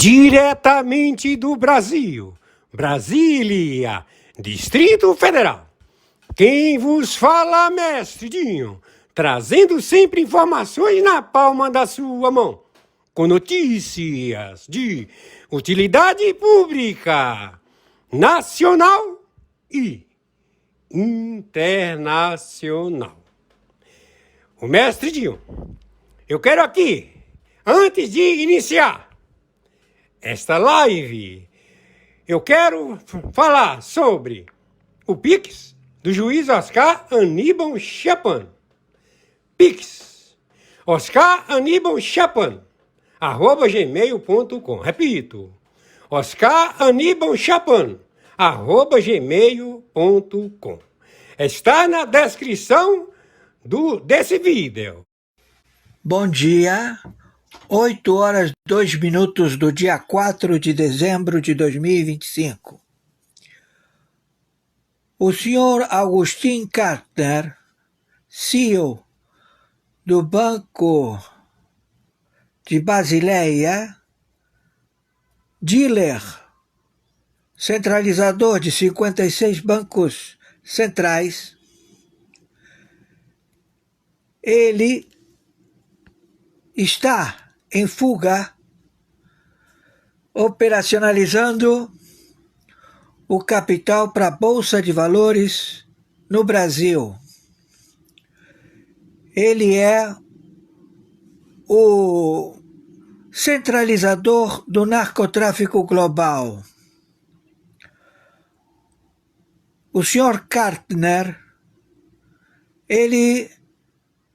Diretamente do Brasil, Brasília, Distrito Federal. Quem vos fala, mestre Dinho, trazendo sempre informações na palma da sua mão, com notícias de utilidade pública, nacional e internacional. O mestre Dinho, eu quero aqui, antes de iniciar esta live, eu quero falar sobre o Pix do juiz Oscar Aníbal Chapan. Pix, Oscar Aníbal Chapan, @gmail.com. Repito, Oscar Aníbal Chapan, @gmail.com. Está na descrição desse vídeo. Bom dia, 8h02 do dia 4 de dezembro de 2025. O senhor Agustin Kartner, CEO do Banco de Basileia, dealer, centralizador de 56 bancos centrais, ele está em fuga, operacionalizando o capital para a Bolsa de Valores no Brasil. Ele é o centralizador do narcotráfico global. O senhor Kartner, ele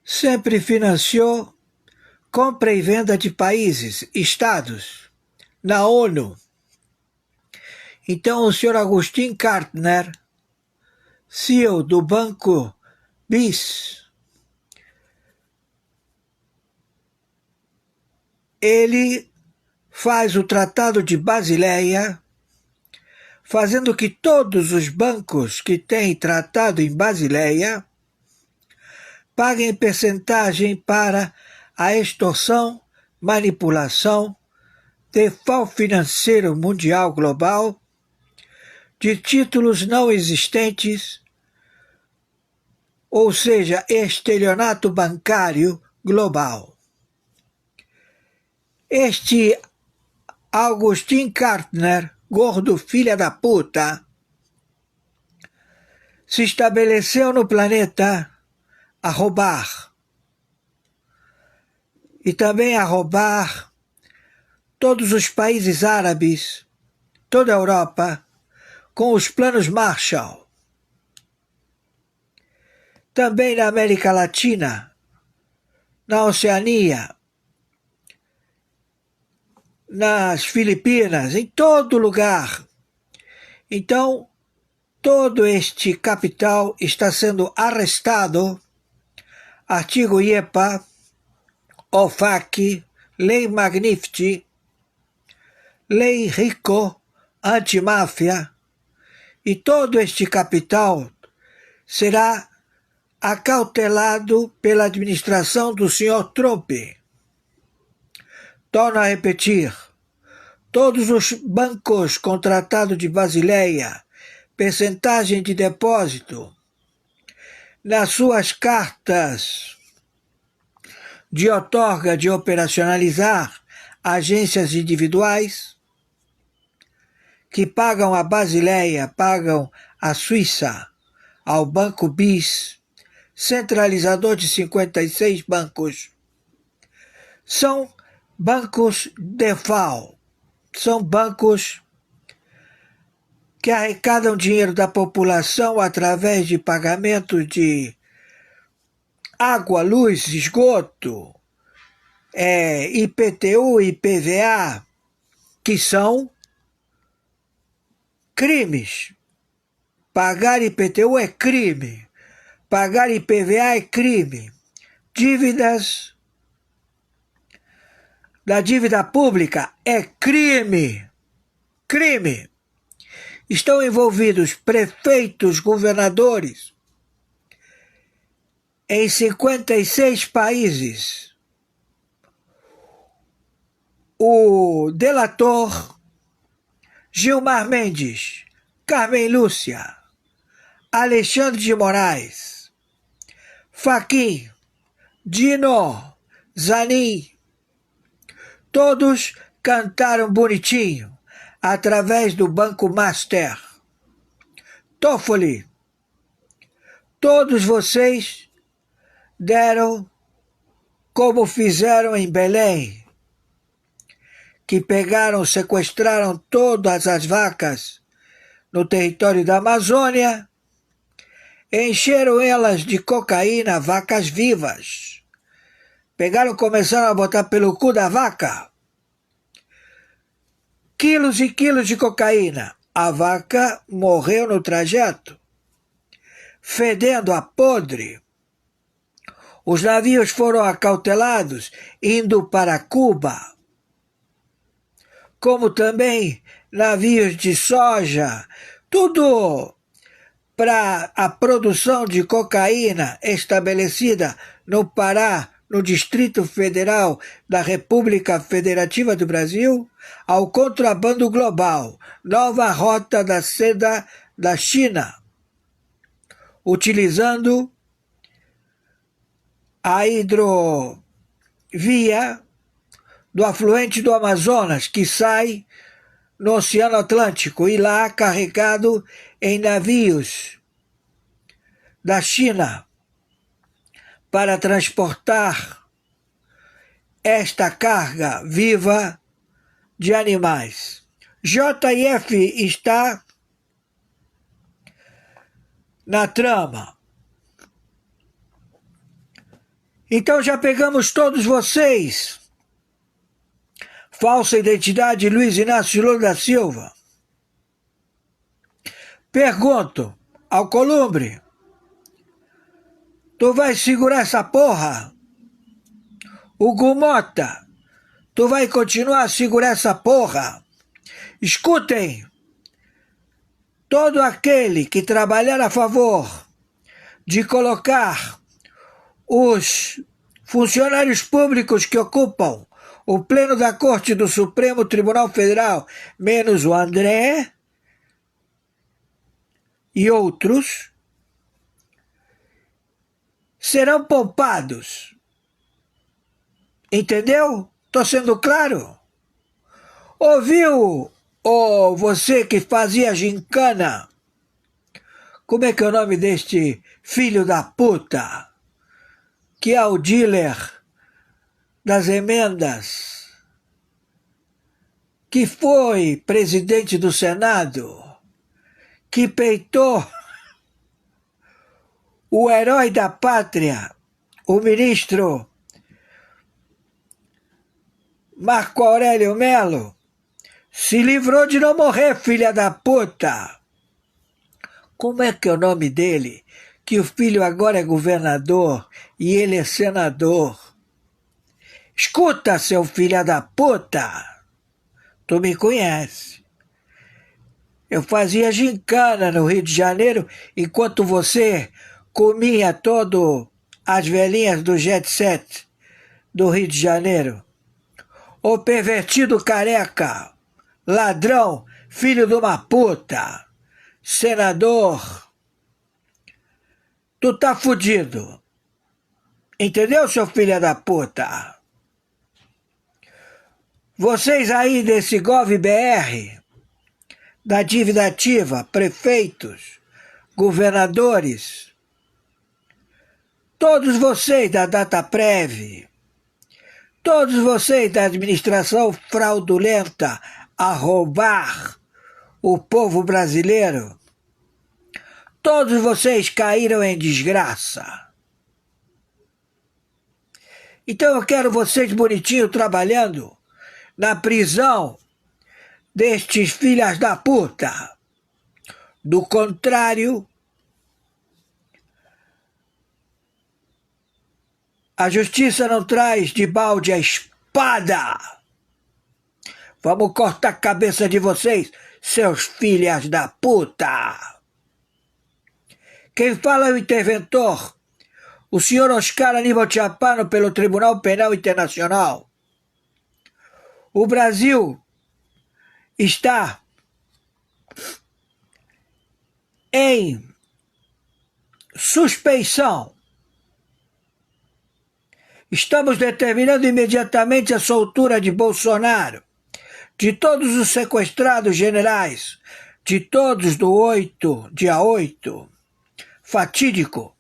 sempre financiou compra e venda de países, estados, na ONU. Então, o senhor Agustin Kartner, CEO do Banco BIS, ele faz o Tratado de Basileia, fazendo que todos os bancos que têm tratado em Basileia paguem percentagem para a extorsão, manipulação, default financeiro mundial global, de títulos não existentes, ou seja, estelionato bancário global. Este Agustin Kartner, gordo filha da puta, se estabeleceu no planeta a roubar. E também a roubar todos os países árabes, toda a Europa, com os planos Marshall. Também na América Latina, na Oceania, nas Filipinas, em todo lugar. Então, todo este capital está sendo arrestado, artigo IEPA, OFAC, Lei Magnifici, Lei Rico, antimáfia, e todo este capital será acautelado pela administração do senhor Trump. Torno a repetir, todos os bancos com Tratado de Basileia, percentagem de depósito, nas suas cartas de outorga de operacionalizar agências individuais, que pagam a Basileia, pagam a Suíça, ao Banco BIS, centralizador de 56 bancos. São bancos default, são bancos que arrecadam dinheiro da população através de pagamento de água, luz, esgoto, IPTU, IPVA, que são crimes. Pagar IPTU é crime. Pagar IPVA é crime. Dívidas da dívida pública é crime. Crime. Estão envolvidos prefeitos, governadores em 56 países. o delator Gilmar Mendes, Carmen Lúcia, Alexandre de Moraes, Fachin, Dino, Zanin, todos cantaram bonitinho através do Banco Master. Toffoli, todos vocês deram como fizeram em Belém, que pegaram, sequestraram todas as vacas no território da Amazônia, encheram elas de cocaína, vacas vivas. Pegaram, começaram a botar pelo cu da vaca quilos e quilos de cocaína. A vaca morreu no trajeto, fedendo a podre. Os navios foram acautelados, indo para Cuba, como também navios de soja, tudo para a produção de cocaína estabelecida no Pará, no Distrito Federal da República Federativa do Brasil, ao contrabando global, nova rota da seda da China, utilizando a hidrovia do afluente do Amazonas, que sai no Oceano Atlântico e lá carregado em navios da China para transportar esta carga viva de animais. JF está na trama. Então já pegamos todos vocês. Falsa identidade Luiz Inácio Lula da Silva. Pergunto ao Columbre: tu vai segurar essa porra? O Gumota, tu vai continuar a segurar essa porra? Escutem, todo aquele que trabalhar a favor de colocar os funcionários públicos que ocupam o pleno da Corte do Supremo Tribunal Federal, menos o André e outros, serão poupados. Entendeu? Estou sendo claro? Ouviu, você que fazia gincana? Como é que é o nome deste filho da puta? Que é o dealer das emendas, que foi presidente do Senado, que peitou o herói da pátria, o ministro Marco Aurélio Melo, se livrou de não morrer, filha da puta. Como é que é o nome dele? Que o filho agora é governador e ele é senador. Escuta, seu filho da puta, tu me conhece. Eu fazia gincana no Rio de Janeiro enquanto você comia todo as velhinhas do Jet Set do Rio de Janeiro. Ô pervertido careca, ladrão, filho de uma puta, senador, tu tá fudido. Entendeu, seu filho da puta? Vocês aí desse GovBR, da dívida ativa, prefeitos, governadores, todos vocês da Dataprev, todos vocês da administração fraudulenta a roubar o povo brasileiro, todos vocês caíram em desgraça. Então eu quero vocês bonitinhos trabalhando na prisão destes filhas da puta. Do contrário, a justiça não traz de balde a espada. Vamos cortar a cabeça de vocês, seus filhas da puta. Quem fala é o interventor, o senhor Oscar Aníbal Chapano, pelo Tribunal Penal Internacional. O Brasil está em suspeição. Estamos determinando imediatamente a soltura de Bolsonaro, de todos os sequestrados generais, de todos do dia 8, fatídico,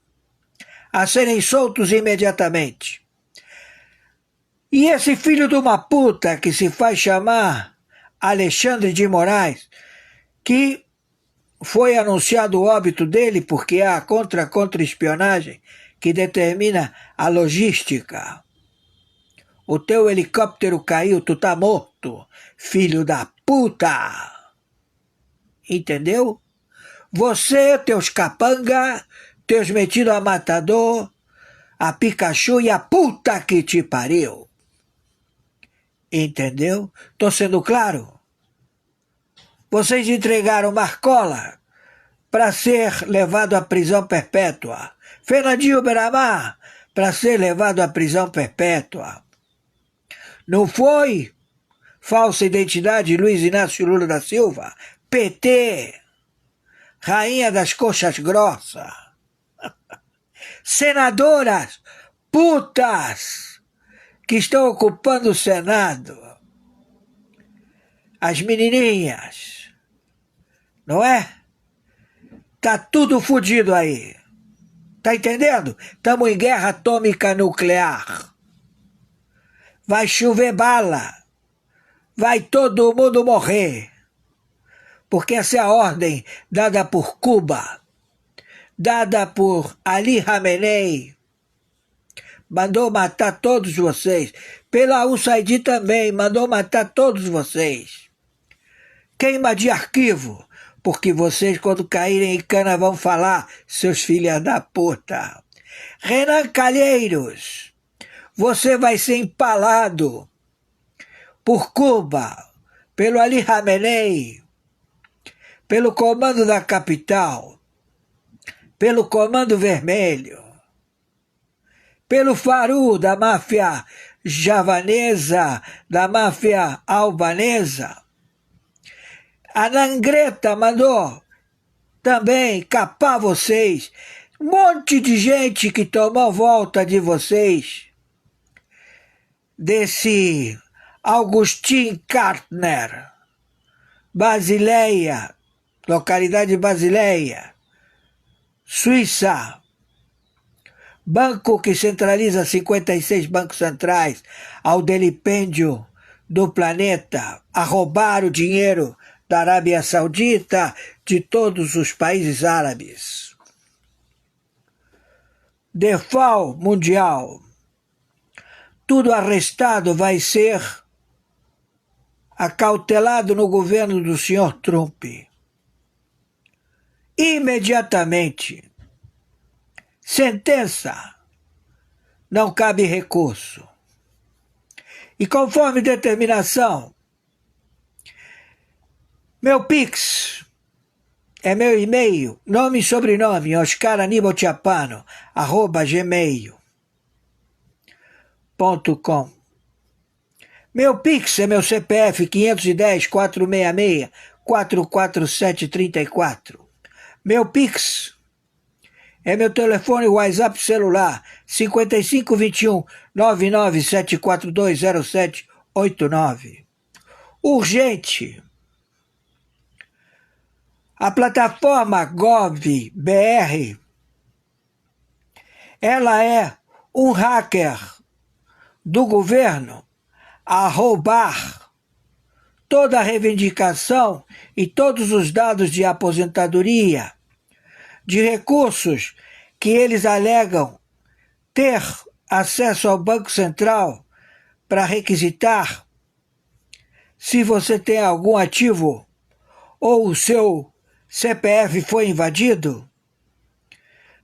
a serem soltos imediatamente. E esse filho de uma puta que se faz chamar Alexandre de Moraes, que foi anunciado o óbito dele porque há a contra-espionagem que determina a logística. O teu helicóptero caiu, tu tá morto, filho da puta. Entendeu? Você, teus capanga, teus metidos a matador, a Pikachu e a puta que te pariu. Entendeu? Tô sendo claro? Vocês entregaram Marcola para ser levado à prisão perpétua. Fernandinho Beiramar para ser levado à prisão perpétua. Não foi? Falsa identidade Luiz Inácio Lula da Silva, PT, rainha das coxas grossas, senadoras putas que estão ocupando o Senado, as menininhas, não é? Tá tudo fodido aí. Tá entendendo? Estamos em guerra atômica nuclear. Vai chover bala. Vai todo mundo morrer. Porque essa é a ordem dada por Cuba, dada por Ali Khamenei. Mandou matar todos vocês. Pela USAID também, mandou matar todos vocês. Queima de arquivo. Porque vocês, quando caírem em cana, vão falar, seus filhos da puta. Renan Calheiros, você vai ser empalado por Cuba, pelo Ali Khamenei, pelo Comando da Capital, pelo Comando Vermelho, pelo Faru da máfia javanesa, da máfia albanesa. A Nangreta mandou também capar vocês. Um monte de gente que tomou volta de vocês. Desse Augustin Kartner, Basileia, localidade de Basileia, Suíça. Banco que centraliza 56 bancos centrais ao delipêndio do planeta, a roubar o dinheiro da Arábia Saudita, de todos os países árabes. Default mundial. Tudo arrestado vai ser acautelado no governo do senhor Trump. Imediatamente. Sentença. Não cabe recurso. E conforme determinação, meu Pix é meu e-mail, nome e sobrenome, oscaranibaltiapano@gmail.com. Meu Pix é meu CPF 510-466-44734. Meu Pix é meu telefone WhatsApp celular 5521-997420789. Urgente. A plataforma GovBR, ela é um hacker do governo a roubar toda a reivindicação e todos os dados de aposentadoria, de recursos que eles alegam ter acesso ao Banco Central para requisitar se você tem algum ativo ou o seu CPF foi invadido,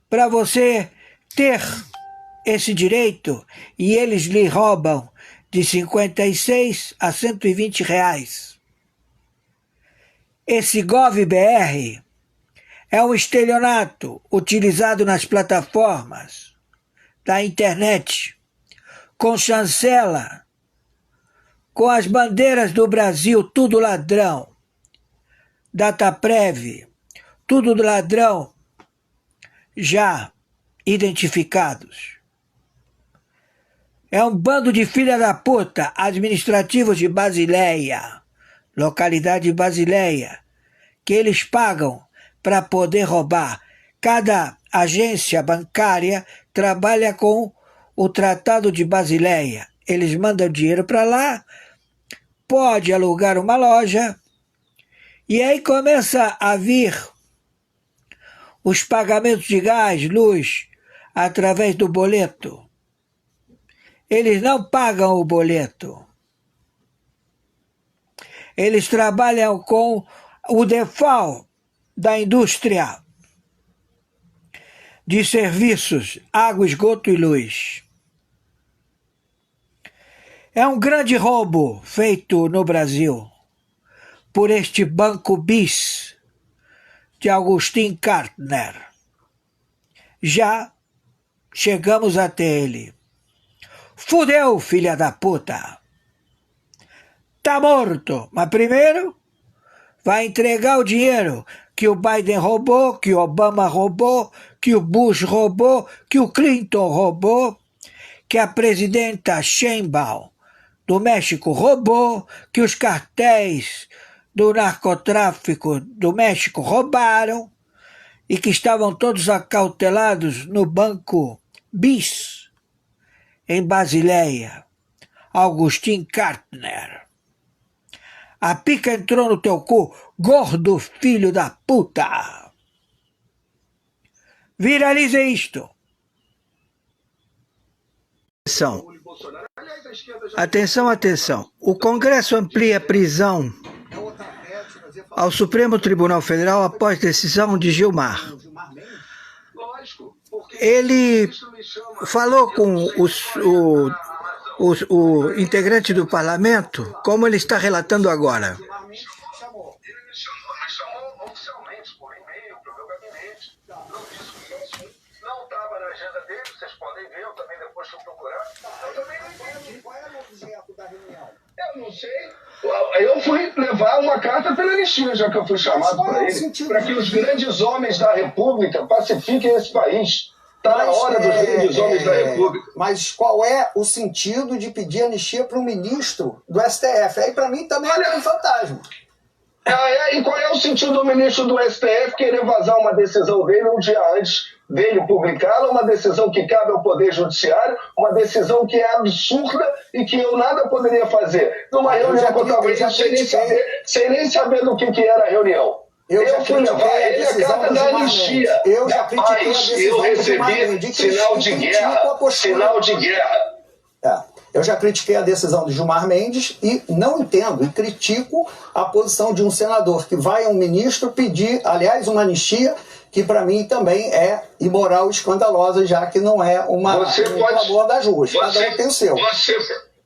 para você ter esse direito e eles lhe roubam de 56 a 120 reais. Esse GovBR é um estelionato utilizado nas plataformas da internet, com chancela, com as bandeiras do Brasil, tudo ladrão. Dataprev, tudo do ladrão, já identificados. É um bando de filha da puta, administrativos de Basileia, localidade de Basileia, que eles pagam para poder roubar. Cada agência bancária trabalha com o Tratado de Basileia. Eles mandam dinheiro para lá, pode alugar uma loja, e aí começa a vir os pagamentos de gás, luz, através do boleto. Eles não pagam o boleto. Eles trabalham com o default da indústria de serviços, água, esgoto e luz. É um grande roubo feito no Brasil por este Banco BIS de Agustin Kartner. Já chegamos até ele. Fudeu, filha da puta! Tá morto, mas primeiro vai entregar o dinheiro que o Biden roubou, que o Obama roubou, que o Bush roubou, que o Clinton roubou, que a presidenta Sheinbaum do México roubou, que os cartéis do narcotráfico do México roubaram e que estavam todos acautelados no Banco BIS, em Basileia. Agustin Kartner. A pica entrou no teu cu, gordo filho da puta. Viralize isto. Atenção, atenção. O Congresso amplia a prisão ao Supremo Tribunal Federal após decisão de Gilmar. Ele falou com o integrante do parlamento, como ele está relatando agora. Ele me chamou oficialmente por e-mail para o meu gabinete. Não disse isso, não estava na agenda dele, vocês podem ver, eu também depois fui procurar. Eu também não entendo. Qual era o objeto da reunião? Eu não sei. Eu fui levar uma carta pela anistia, já que eu fui chamado para ele, para que os grandes homens da República pacifiquem esse país. Está na hora dos grandes homens da República. Mas qual é o sentido de pedir anistia para um ministro do STF? Aí para mim também é um fantasma. E qual é o sentido do ministro do STF querer vazar uma decisão dele um dia antes dele publicá-la, uma decisão que cabe ao Poder Judiciário, uma decisão que é absurda e que eu nada poderia fazer. Numa reunião que eu estava indo sem nem saber do que era a reunião. Eu fui levar ele a carta da anistia. Eu já critiquei a decisão. Eu recebi sinal de guerra. Eu já critiquei a decisão de Gilmar Mendes e não entendo e critico a posição de um senador que vai a um ministro pedir, aliás, uma anistia que para mim também é imoral e escandalosa, já que não é um favor das ruas. Cada um tem o seu.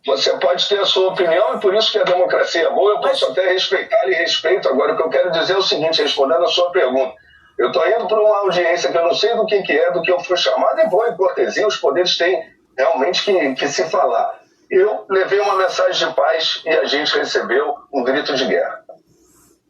Você pode ter a sua opinião e por isso que a democracia é boa, eu posso até respeitar e respeito. Agora, o que eu quero dizer é o seguinte, respondendo a sua pergunta. Eu estou indo para uma audiência que eu não sei do que é, do que eu fui chamado, e vou em cortesia, os poderes têm realmente que se falar. Eu levei uma mensagem de paz e a gente recebeu um grito de guerra.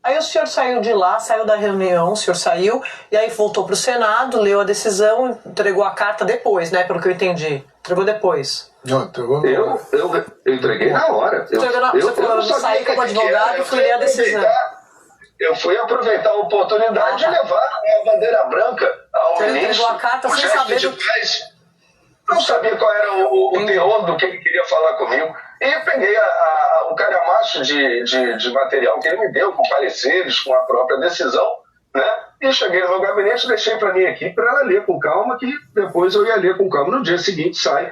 Aí o senhor saiu de lá, saiu da reunião, o senhor saiu, e aí voltou para o Senado, leu a decisão, entregou a carta depois, né, pelo que eu entendi. Entregou depois. Não, entregou eu entreguei na hora. Você saí como advogado e fui ler a decisão. Eu fui aproveitar a oportunidade de levar a bandeira branca ao ministro. Você entregou a carta sem saber do... Não sabia qual era o teor do que ele queria falar comigo. E peguei o calhamaço de material que ele me deu, com pareceres, com a própria decisão, né? E cheguei no meu gabinete, deixei para minha equipe para ela ler com calma, que depois eu ia ler com calma. No dia seguinte sai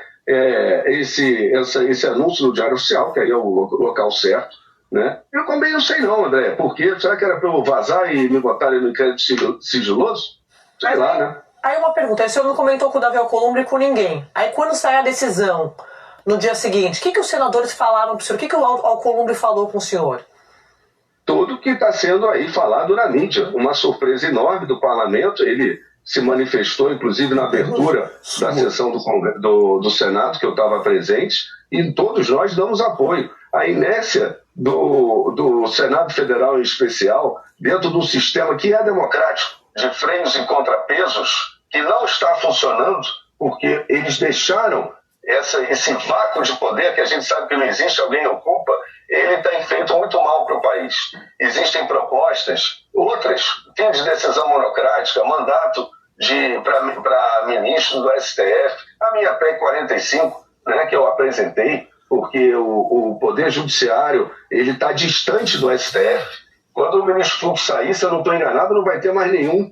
esse anúncio no Diário Oficial, que aí é o local certo, né? Eu também não sei não, André, por quê? Será que era para eu vazar e me botar no inquérito sigiloso? Sei lá, né? Aí uma pergunta, aí o senhor não comentou com o Davi Alcolumbre e com ninguém. Aí quando sai a decisão, no dia seguinte, o que os senadores falaram para o senhor? O que o Alcolumbre falou com o senhor? Tudo que está sendo aí falado na mídia. Uma surpresa enorme do parlamento. Ele se manifestou, inclusive, na abertura da sessão do Senado, que eu estava presente, e todos nós damos apoio. a inércia do Senado Federal em especial, dentro de um sistema que é democrático, de freios e contrapesos, que não está funcionando, porque eles deixaram esse vácuo de poder, que a gente sabe que não existe, alguém ocupa, ele tem feito muito mal para o país. Existem propostas, outras, fim de decisão monocrática, mandato para ministro do STF, a minha PEC 45, né, que eu apresentei, porque o Poder Judiciário está distante do STF. Quando o ministro Fux sair, se eu não estou enganado, não vai ter mais nenhum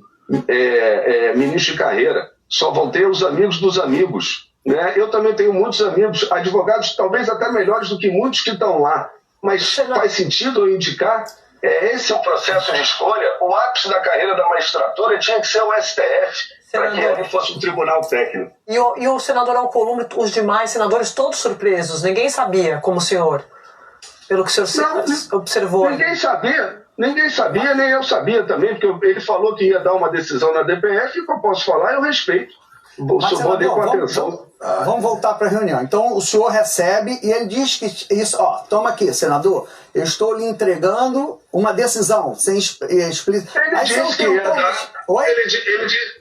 ministro de carreira. Só vão ter os amigos dos amigos. Né? Eu também tenho muitos amigos, advogados talvez até melhores do que muitos que estão lá. Mas faz sentido eu indicar? Esse é o processo de escolha. O ápice da carreira da magistratura tinha que ser o STF, para que ele fosse um tribunal técnico. E o senador Alcolumbre, os demais senadores, todos surpresos. Ninguém sabia, como o senhor, pelo que o senhor observou. Ninguém sabia, nem eu sabia também, porque ele falou que ia dar uma decisão na DPF, e o que eu posso falar, eu respeito. Subordinei com atenção. Vamos voltar para a reunião. Então, o senhor recebe e ele diz que isso, toma aqui, senador, eu estou lhe entregando uma decisão, sem explícito. Ele disse que ia dar.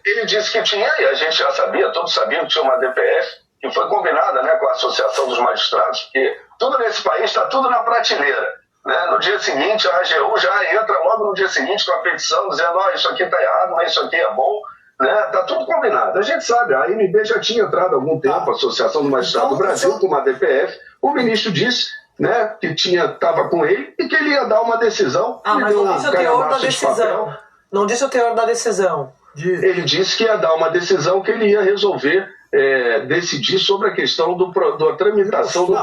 Ele disse que tinha, e a gente já sabia, todos sabiam que tinha uma DPF, que foi combinada, né, com a Associação dos Magistrados, porque tudo nesse país está tudo na prateleira. Né? No dia seguinte, a AGU já entra logo no dia seguinte com a petição, dizendo, isso aqui está errado, mas isso aqui é bom. Tá tudo combinado. A gente sabe, a ANB já tinha entrado há algum tempo, a Associação do Magistrado do Brasil, com uma DPF. O ministro disse, né, que estava com ele e que ele ia dar uma decisão. Mas não disse o teor da decisão. Não disse o teor da decisão. Ele disse que ia dar uma decisão, que ele ia resolver, decidir sobre a questão da tramitação do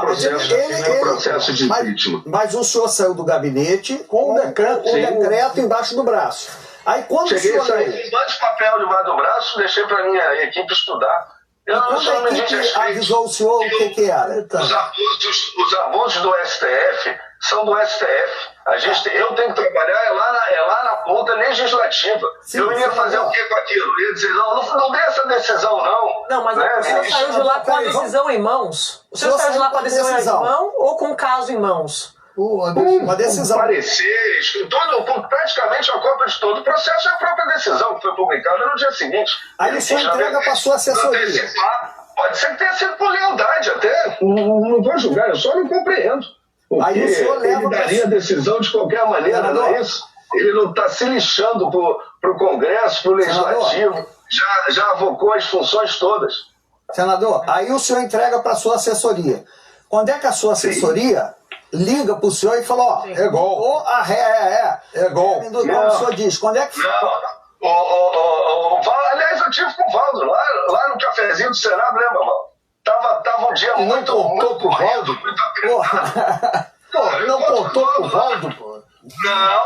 processo de impeachment. Mas o senhor saiu do gabinete com o decreto embaixo do braço. Aí quando cheguei a sair com um monte de papel debaixo do braço, deixei para minha equipe estudar. Quando a equipe avisou o senhor o que era? Os abusos do STF são do STF. Eu tenho que trabalhar lá na ponta legislativa. Eu ia fazer o que com aquilo? Eu ia dizer, não dê essa decisão, não. Não, mas o senhor saiu de lá com a decisão em mãos? O senhor saiu de lá com a decisão em mão ou com o caso em mãos? Uma decisão. Parecer, com praticamente a cópia de todo o processo, é a própria decisão que foi publicada no dia seguinte. Aí o senhor entrega para a sua assessoria. Pode ser que tenha sido por lealdade até. Não vou julgar, eu só não compreendo. Porque aí o senhor ele daria a decisão de qualquer maneira, não é isso? Ele não está se lixando para o Congresso, para o Legislativo. Já avocou as funções todas. Senador, aí o senhor entrega para a sua assessoria. Quando é que a sua assessoria liga para o senhor e fala, é gol. É gol. Como o senhor diz, quando é que... Aliás, eu tive com o Valdo, lá no cafezinho do Senado, lembra, Valdo? Tava um dia muito pro Valdo? Não contou pro Valdo, pô?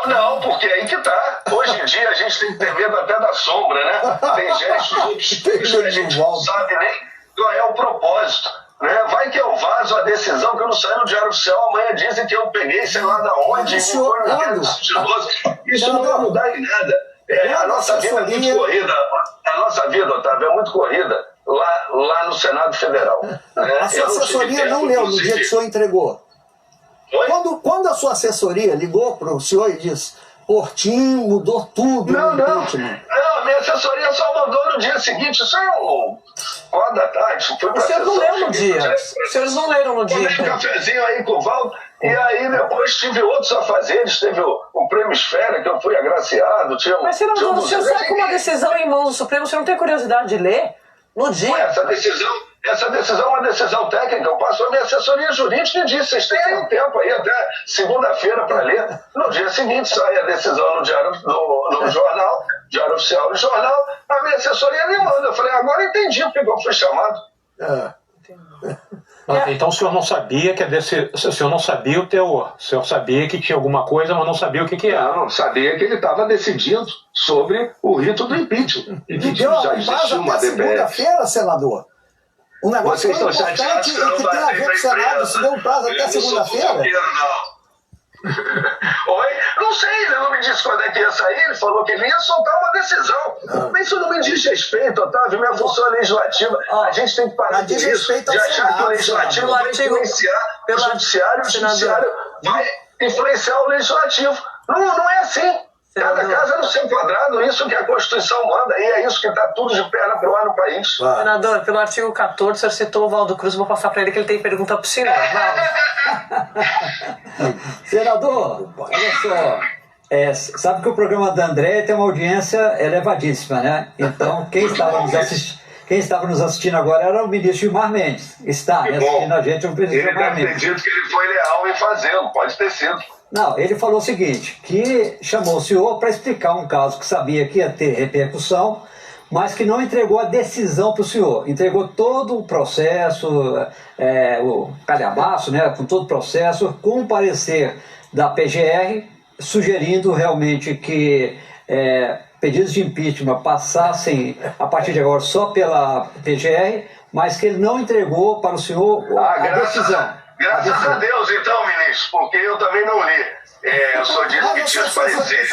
Não, porque aí que tá. Hoje em dia a gente tem que ter medo até da sombra, né? Tem gestos obscuros que a gente não sabe nem qual é o propósito. Né? Vai que eu vazo a decisão que eu não saio no Diário Oficial, amanhã dizem que eu peguei sei lá da onde, isso não vai mudar em nada. A nossa vida é muito corrida, a nossa vida, Otávio, é muito corrida lá no Senado Federal. Né? A sua assessoria não leu no dia que o senhor entregou. Quando a sua assessoria ligou para o senhor e disse, Portinho mudou tudo. Não, a minha assessoria só mandou no dia seguinte. Isso é 4 da tarde. Os senhores não leram no dia. Os senhores não leram no dia. Tomei um cafezinho aí com o Valdo. E aí depois tive outros afazeres. Teve o Prêmio Esfera, que eu fui agraciado. Mas senador, o senhor sai com uma decisão em mãos do Supremo, o senhor não tem curiosidade de ler? No dia. Essa decisão é uma decisão técnica. Eu passo a minha assessoria jurídica e disse, vocês têm aí um tempo aí até segunda-feira para ler. No dia seguinte sai a decisão no jornal, Diário Oficial do Jornal. A minha assessoria me manda. Eu falei, agora entendi porque eu fui chamado. Então o senhor não sabia o senhor não sabia o teor. O senhor sabia que tinha alguma coisa, mas não sabia o que era. Não, sabia que ele estava decidindo sobre o rito do impeachment. E que já existia uma DPF. Segunda-feira, senador. Um negócio tão importante e que tem a ver com o Senado, se deu um prazo até segunda-feira? Oi? Não sei, ele não me disse quando é que ia sair, ele falou que ele ia soltar uma decisão. Mas isso não me diz respeito, Otávio, minha função é legislativa. A gente tem que parar Diz disso, respeito ao de achar que o Senado, legislativo senador. vai influenciar o judiciário, o judiciário vai influenciar o legislativo. Não é assim. Cada Senador. casa é no seu quadrado, isso que a Constituição manda, e é isso que está tudo de perna pro ar no país. Senador, pelo artigo 14, o senhor citou o Valdo Cruz, vou passar para ele que ele tem pergunta para o senhor. Valdo. Senador, olha só, sabe que o programa da André tem uma audiência elevadíssima, né? Então, quem estava nos assistindo agora era o ministro Gilmar Mendes. Está assistindo a gente, o ministro Ele Gilmar deve ter Mendes. dito que ele foi leal em fazê-lo, pode ter sido. Não, ele falou o seguinte, que chamou o senhor para explicar um caso que sabia que ia ter repercussão, mas que não entregou a decisão para o senhor. Entregou todo o processo, o calhamaço, né, com todo o processo, com o parecer da PGR, sugerindo realmente que pedidos de impeachment passassem, a partir de agora, só pela PGR, mas que ele não entregou para o senhor a decisão. Graças a Deus, então, ministro, porque eu também não li. Eu sou disso que tinha os pareceres.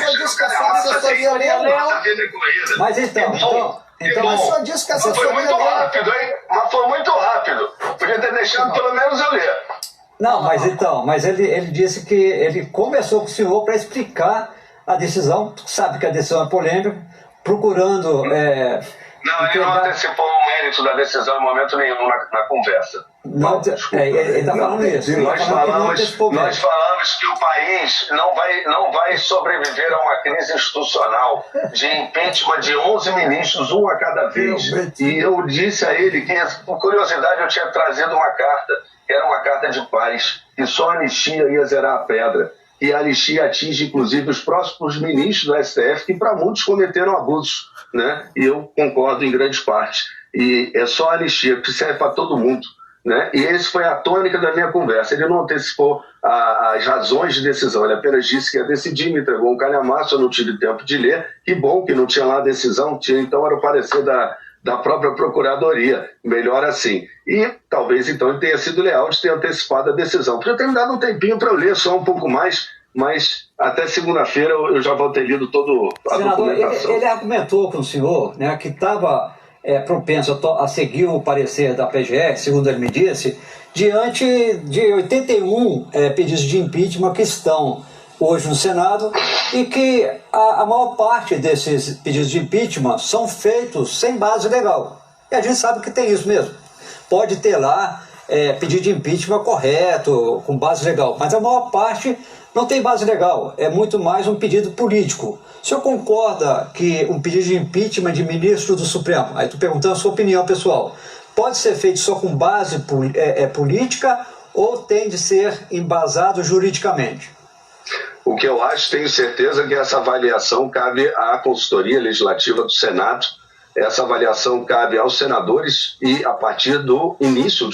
Mas então, Mas só disse que a Mas foi assessoria muito dele... rápido, hein? Mas foi muito rápido. Podia ter deixado pelo menos eu ler. não, mas ele disse que ele conversou com o senhor para explicar a decisão, sabe que a decisão é polêmica, procurando... Não, ele não antecipou o mérito da decisão em momento nenhum na conversa. Não, ele está falando isso. Nós falamos que o país não vai sobreviver a uma crise institucional de impeachment de 11 ministros, um a cada vez. E eu disse a ele que, por curiosidade, eu tinha trazido uma carta, que era uma carta de paz, que só a anistia ia zerar a pedra. E a anistia atinge, inclusive, os próximos ministros do STF, que para muitos cometeram abusos, né? E eu concordo em grande parte. E é só a anistia, que serve para todo mundo. Né? E esse foi a tônica da minha conversa. Ele não antecipou as razões de decisão, ele apenas disse que ia decidir, me entregou um calhamaço, eu não tive tempo de ler. Que bom que não tinha lá a decisão, então era o parecer da própria Procuradoria. Melhor assim. E talvez então ele tenha sido leal de ter antecipado a decisão. Podia ter me dado um tempinho para eu ler só um pouco mais, mas até segunda-feira eu já vou ter lido toda a documentação. Ele argumentou com o senhor, né, que estava propenso a seguir o parecer da PGR, segundo ele me disse, diante de 81 pedidos de impeachment que estão hoje no Senado e que a maior parte desses pedidos de impeachment são feitos sem base legal. E a gente sabe que tem isso mesmo. Pode ter lá pedido de impeachment correto, com base legal, mas a maior parte não tem base legal, é muito mais um pedido político. O senhor concorda que um pedido de impeachment de ministro do Supremo, aí estou perguntando a sua opinião pessoal, pode ser feito só com base política ou tem de ser embasado juridicamente? O que eu acho, tenho certeza que essa avaliação cabe à consultoria legislativa do Senado, essa avaliação cabe aos senadores e a partir do início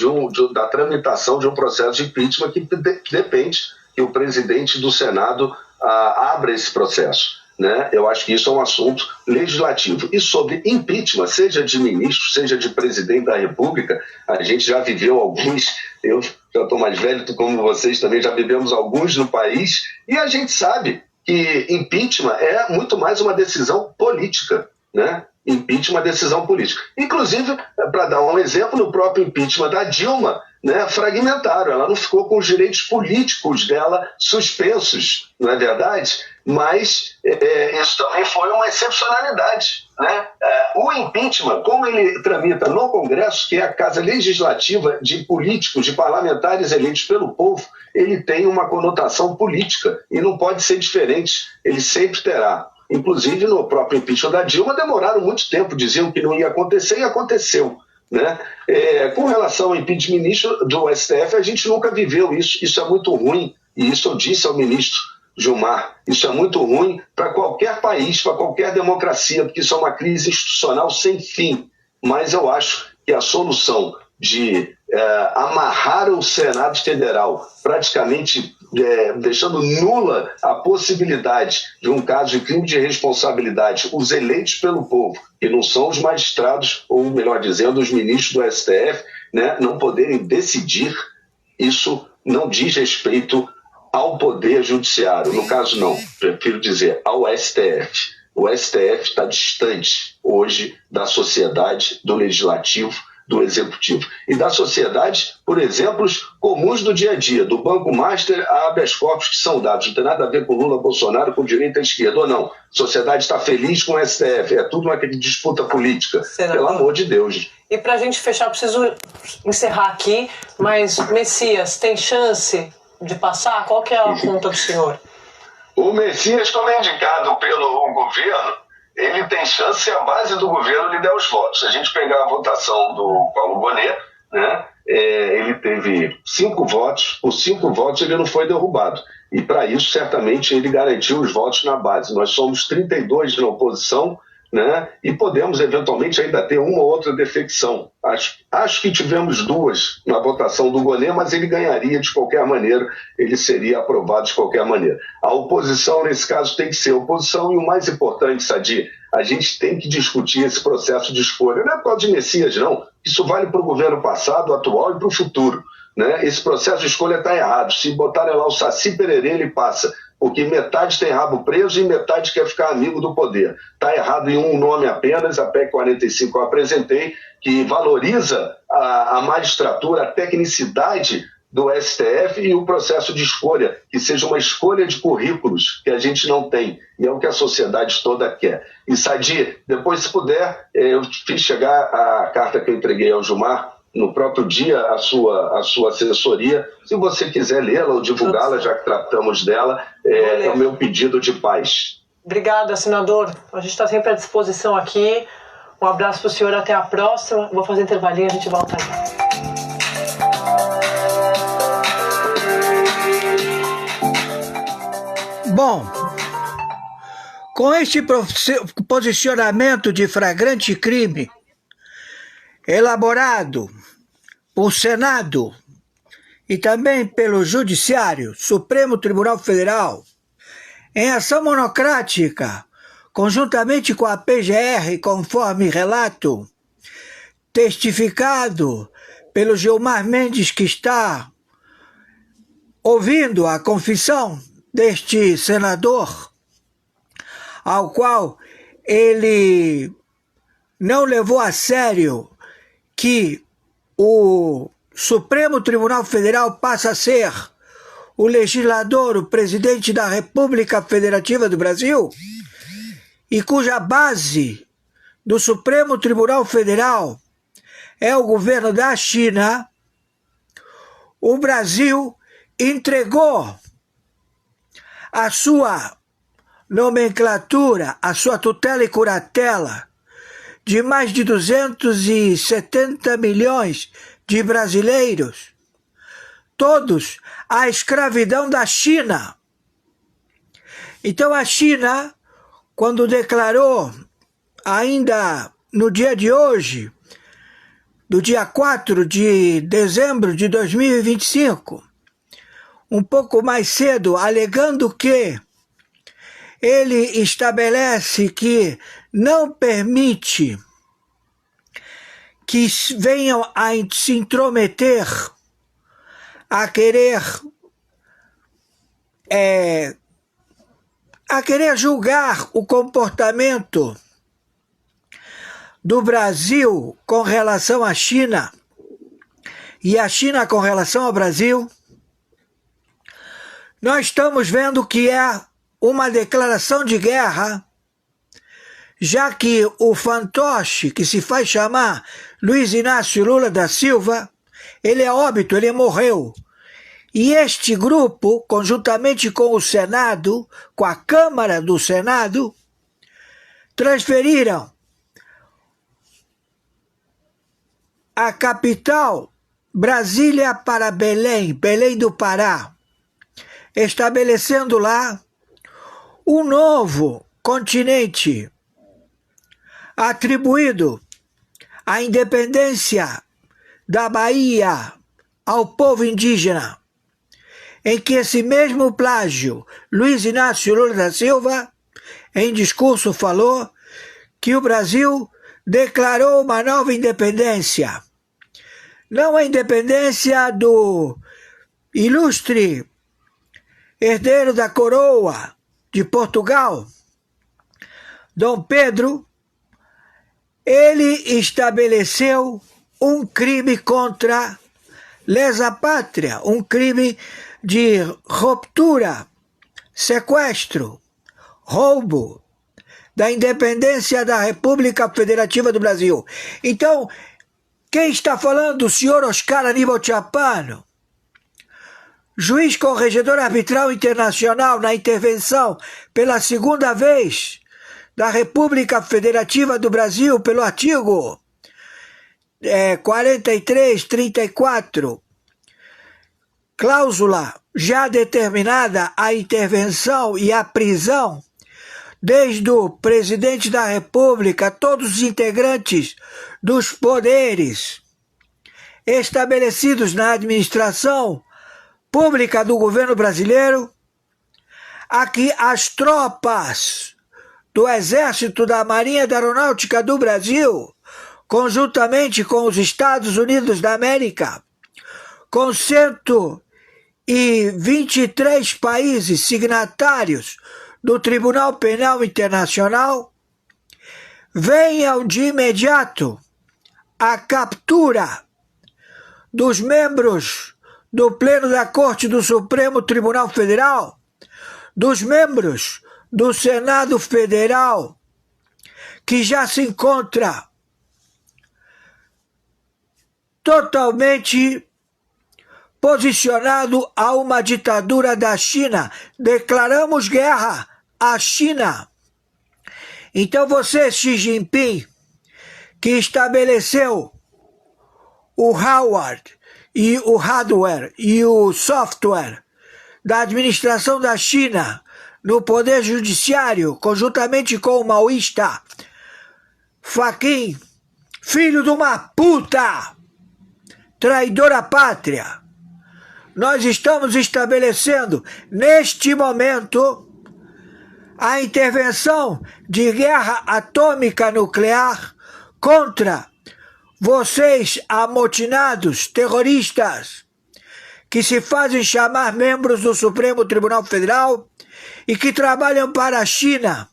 da tramitação de um processo de impeachment que depende que o presidente do Senado abra esse processo. Né? Eu acho que isso é um assunto legislativo. E sobre impeachment, seja de ministro, seja de presidente da República, a gente já viveu alguns, eu já estou mais velho como vocês também, já vivemos alguns no país, e a gente sabe que impeachment é muito mais uma decisão política, né? Impeachment é uma decisão política. Inclusive, para dar um exemplo, no próprio impeachment da Dilma, né, fragmentaram, ela não ficou com os direitos políticos dela suspensos, não é verdade? Mas isso também foi uma excepcionalidade. Né? O impeachment, como ele tramita no Congresso, que é a casa legislativa de políticos, de parlamentares eleitos pelo povo, ele tem uma conotação política e não pode ser diferente, ele sempre terá. Inclusive, no próprio impeachment da Dilma, demoraram muito tempo, diziam que não ia acontecer e aconteceu. Né? Com relação ao impeachment ministro do STF, a gente nunca viveu isso. Isso é muito ruim, e isso eu disse ao ministro Gilmar. Isso é muito ruim para qualquer país, para qualquer democracia, porque isso é uma crise institucional sem fim. Mas eu acho que a solução de amarrar o Senado Federal, praticamente deixando nula a possibilidade de um caso de crime de responsabilidade, os eleitos pelo povo, que não são os magistrados, ou melhor dizendo, os ministros do STF, né, não poderem decidir, isso não diz respeito ao Poder Judiciário. No caso, não, prefiro dizer ao STF. O STF está distante hoje da sociedade, do Legislativo, do Executivo. E da sociedade, por exemplos comuns do dia a dia, do Banco Master a habeas corpus que são dados. Não tem nada a ver com Lula, Bolsonaro, com direita e esquerda, ou não. A sociedade está feliz com o STF, é tudo uma disputa política. Senador, pelo amor de Deus. E para a gente fechar, preciso encerrar aqui, mas Messias, tem chance de passar? Qual que é a conta do senhor? O Messias, como é indicado pelo governo, ele tem chance se a base do governo lhe der os votos. Se a gente pegar a votação do Paulo Bonet, né, ele teve 5 votos, por 5 votos ele não foi derrubado. E para isso, certamente, ele garantiu os votos na base. Nós somos 32 na oposição, né, e podemos, eventualmente, ainda ter uma ou outra defecção. Acho que tivemos 2 na votação do Bonet, mas ele ganharia de qualquer maneira, ele seria aprovado de qualquer maneira. A oposição, nesse caso, tem que ser oposição, e o mais importante, Sadi, a gente tem que discutir esse processo de escolha. Não é por causa de Messias, não. Isso vale para o governo passado, atual e para o futuro. Né? Esse processo de escolha está errado. Se botarem lá o Saci Pererê, ele passa. Porque metade tem rabo preso e metade quer ficar amigo do poder. Está errado em um nome apenas, a PEC 45 eu apresentei, que valoriza a magistratura, a tecnicidade do STF e o processo de escolha, que seja uma escolha de currículos que a gente não tem, e é o que a sociedade toda quer. E Sadi, depois se puder, eu fiz chegar a carta que eu entreguei ao Gilmar, no próprio dia, a sua assessoria, se você quiser lê-la ou divulgá-la, já que tratamos dela, é o meu pedido de paz. Obrigada, senador. A gente está sempre à disposição aqui. Um abraço para o senhor, até a próxima. Vou fazer intervalinho, a gente volta aí. Bom, com este posicionamento de flagrante crime elaborado por Senado e também pelo Judiciário, Supremo Tribunal Federal, em ação monocrática, conjuntamente com a PGR, conforme relato testificado pelo Gilmar Mendes, que está ouvindo a confissão deste senador, ao qual ele não levou a sério que o Supremo Tribunal Federal passa a ser o legislador, o presidente da República Federativa do Brasil, e cuja base do Supremo Tribunal Federal é o governo da China, o Brasil entregou a sua nomenclatura, a sua tutela e curatela de mais de 270 milhões de brasileiros, todos à escravidão da China. Então a China, quando declarou, ainda no dia de hoje, do dia 4 de dezembro de 2025, um pouco mais cedo, alegando que ele estabelece que não permite que venham a se intrometer, a querer julgar o comportamento do Brasil com relação à China e a China com relação ao Brasil. Nós estamos vendo que é uma declaração de guerra, já que o fantoche, que se faz chamar Luiz Inácio Lula da Silva, ele é óbito, ele morreu. E este grupo, conjuntamente com o Senado, com a Câmara do Senado, transferiram a capital, Brasília, para Belém, Belém do Pará, estabelecendo lá um novo continente atribuído à independência da Bahia ao povo indígena, em que esse mesmo plágio, Luiz Inácio Lula da Silva, em discurso falou que o Brasil declarou uma nova independência. Não a independência do ilustre herdeiro da coroa de Portugal, Dom Pedro, ele estabeleceu um crime contra lesa pátria, um crime de ruptura, sequestro, roubo da independência da República Federativa do Brasil. Então, quem está falando? O senhor Oscar Aníbal Chapano, juiz corregedor arbitral internacional na intervenção pela segunda vez da República Federativa do Brasil pelo artigo 4334, cláusula já determinada a intervenção e a prisão desde o presidente da República, todos os integrantes dos poderes estabelecidos na administração pública do governo brasileiro, a que as tropas do Exército, da Marinha e da Aeronáutica do Brasil, conjuntamente com os Estados Unidos da América, com 123 países signatários do Tribunal Penal Internacional, venham de imediato à captura dos membros do Pleno da Corte do Supremo Tribunal Federal, dos membros do Senado Federal, que já se encontra totalmente posicionado a uma ditadura da China. Declaramos guerra à China. Então você, Xi Jinping, que estabeleceu o hardware e o hardware e o software da administração da China no Poder Judiciário, conjuntamente com o maoísta Faquin, filho de uma puta, traidor à pátria, nós estamos estabelecendo, neste momento, a intervenção de guerra atômica nuclear contra vocês, amotinados terroristas, que se fazem chamar membros do Supremo Tribunal Federal e que trabalham para a China,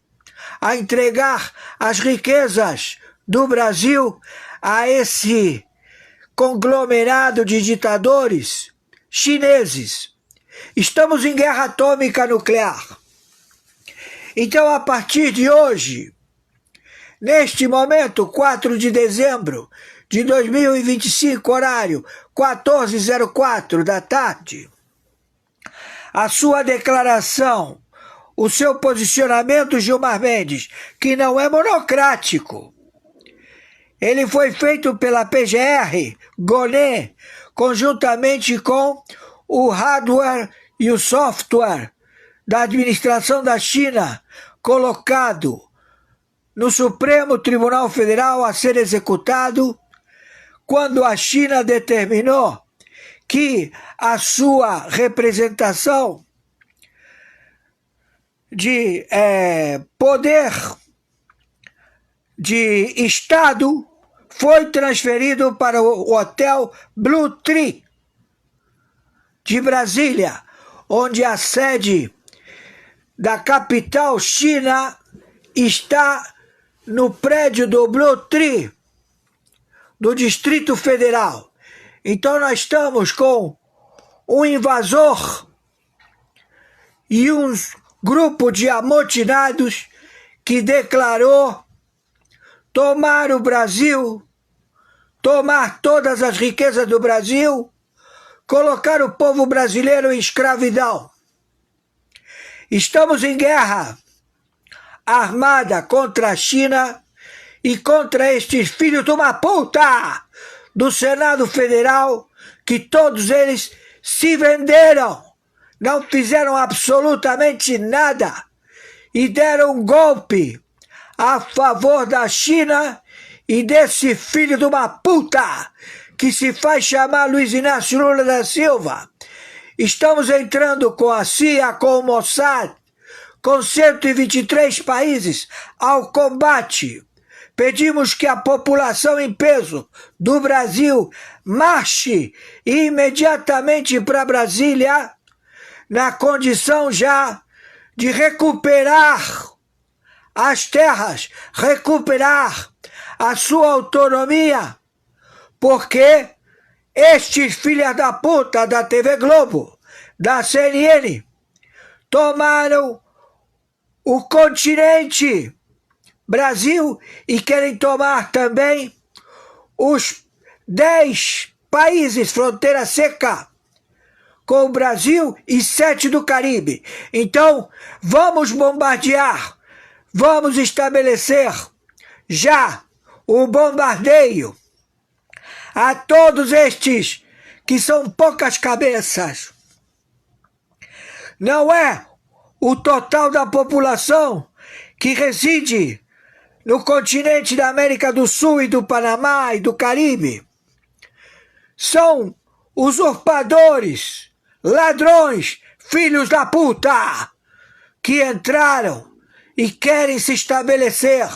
a entregar as riquezas do Brasil a esse conglomerado de ditadores chineses. Estamos em guerra atômica nuclear. Então, a partir de hoje, neste momento, 4 de dezembro de 2025, horário 14h04 da tarde, a sua declaração, o seu posicionamento, Gilmar Mendes, que não é monocrático, ele foi feito pela PGR, Gonet, conjuntamente com o hardware e o software da administração da China, colocado no Supremo Tribunal Federal a ser executado, quando a China determinou que a sua representação de poder de Estado foi transferido para o Hotel Blue Tree de Brasília, onde a sede da capital China está no prédio do Blue Tree, do Distrito Federal. Então nós estamos com um invasor e um grupo de amotinados que declarou tomar o Brasil, tomar todas as riquezas do Brasil, colocar o povo brasileiro em escravidão. Estamos em guerra armada contra a China e contra estes filhos de uma puta do Senado Federal, que todos eles se venderam, não fizeram absolutamente nada e deram um golpe a favor da China e desse filho de uma puta que se faz chamar Luiz Inácio Lula da Silva. Estamos entrando com a CIA, com o Mossad, com 123 países ao combate. Pedimos que a população em peso do Brasil marche imediatamente para Brasília, na condição já de recuperar as terras, recuperar a sua autonomia, porque estes filhos da puta da TV Globo, da CNN, tomaram o continente Brasil e querem tomar também os 10 países fronteira seca com o Brasil e 7 do Caribe. Então, vamos bombardear, vamos estabelecer já o bombardeio a todos estes que são poucas cabeças. Não é o total da população que reside no continente da América do Sul e do Panamá e do Caribe. São usurpadores, ladrões, filhos da puta, que entraram e querem se estabelecer.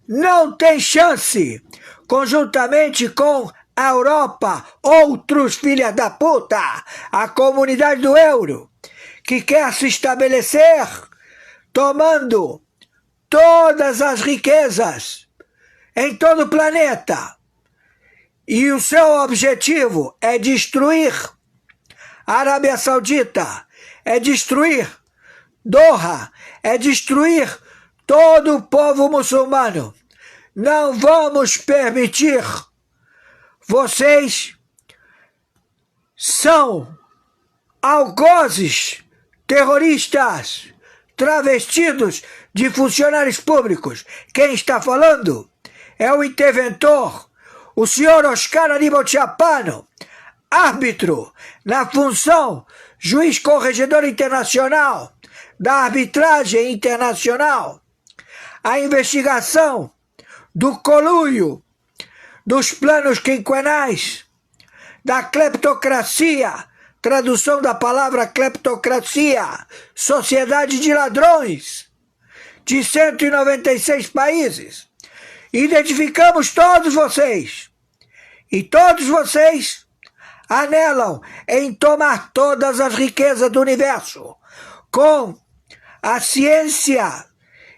Não tem chance, conjuntamente com a Europa, outros filhos da puta, a comunidade do euro, que quer se estabelecer tomando todas as riquezas em todo o planeta. E o seu objetivo é destruir a Arábia Saudita, é destruir Doha, é destruir todo o povo muçulmano. Não vamos permitir. Vocês são algozes, terroristas, travestidos de funcionários públicos. Quem está falando é o interventor, o senhor Oscar Aníbal Chapano, árbitro na função juiz corregedor internacional da arbitragem internacional. A investigação do conluio, dos planos quinquenais, da cleptocracia, tradução da palavra cleptocracia, sociedade de ladrões, de 196 países. Identificamos todos vocês. E todos vocês anelam em tomar todas as riquezas do universo, com a ciência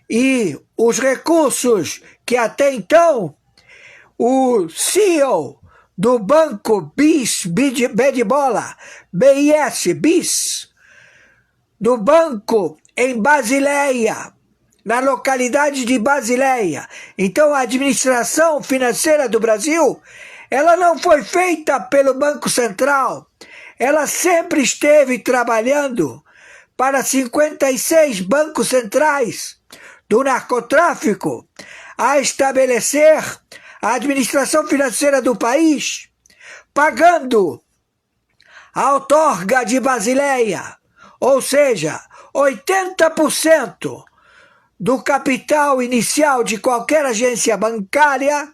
e os recursos que até então o CEO do banco BIS, B de bola, BIS, do banco em Basileia, na localidade de Basileia. Então a administração financeira do Brasil, ela não foi feita pelo Banco Central, ela sempre esteve trabalhando para 56 bancos centrais do narcotráfico a estabelecer a administração financeira do país, pagando a outorga de Basileia, ou seja, 80% do capital inicial de qualquer agência bancária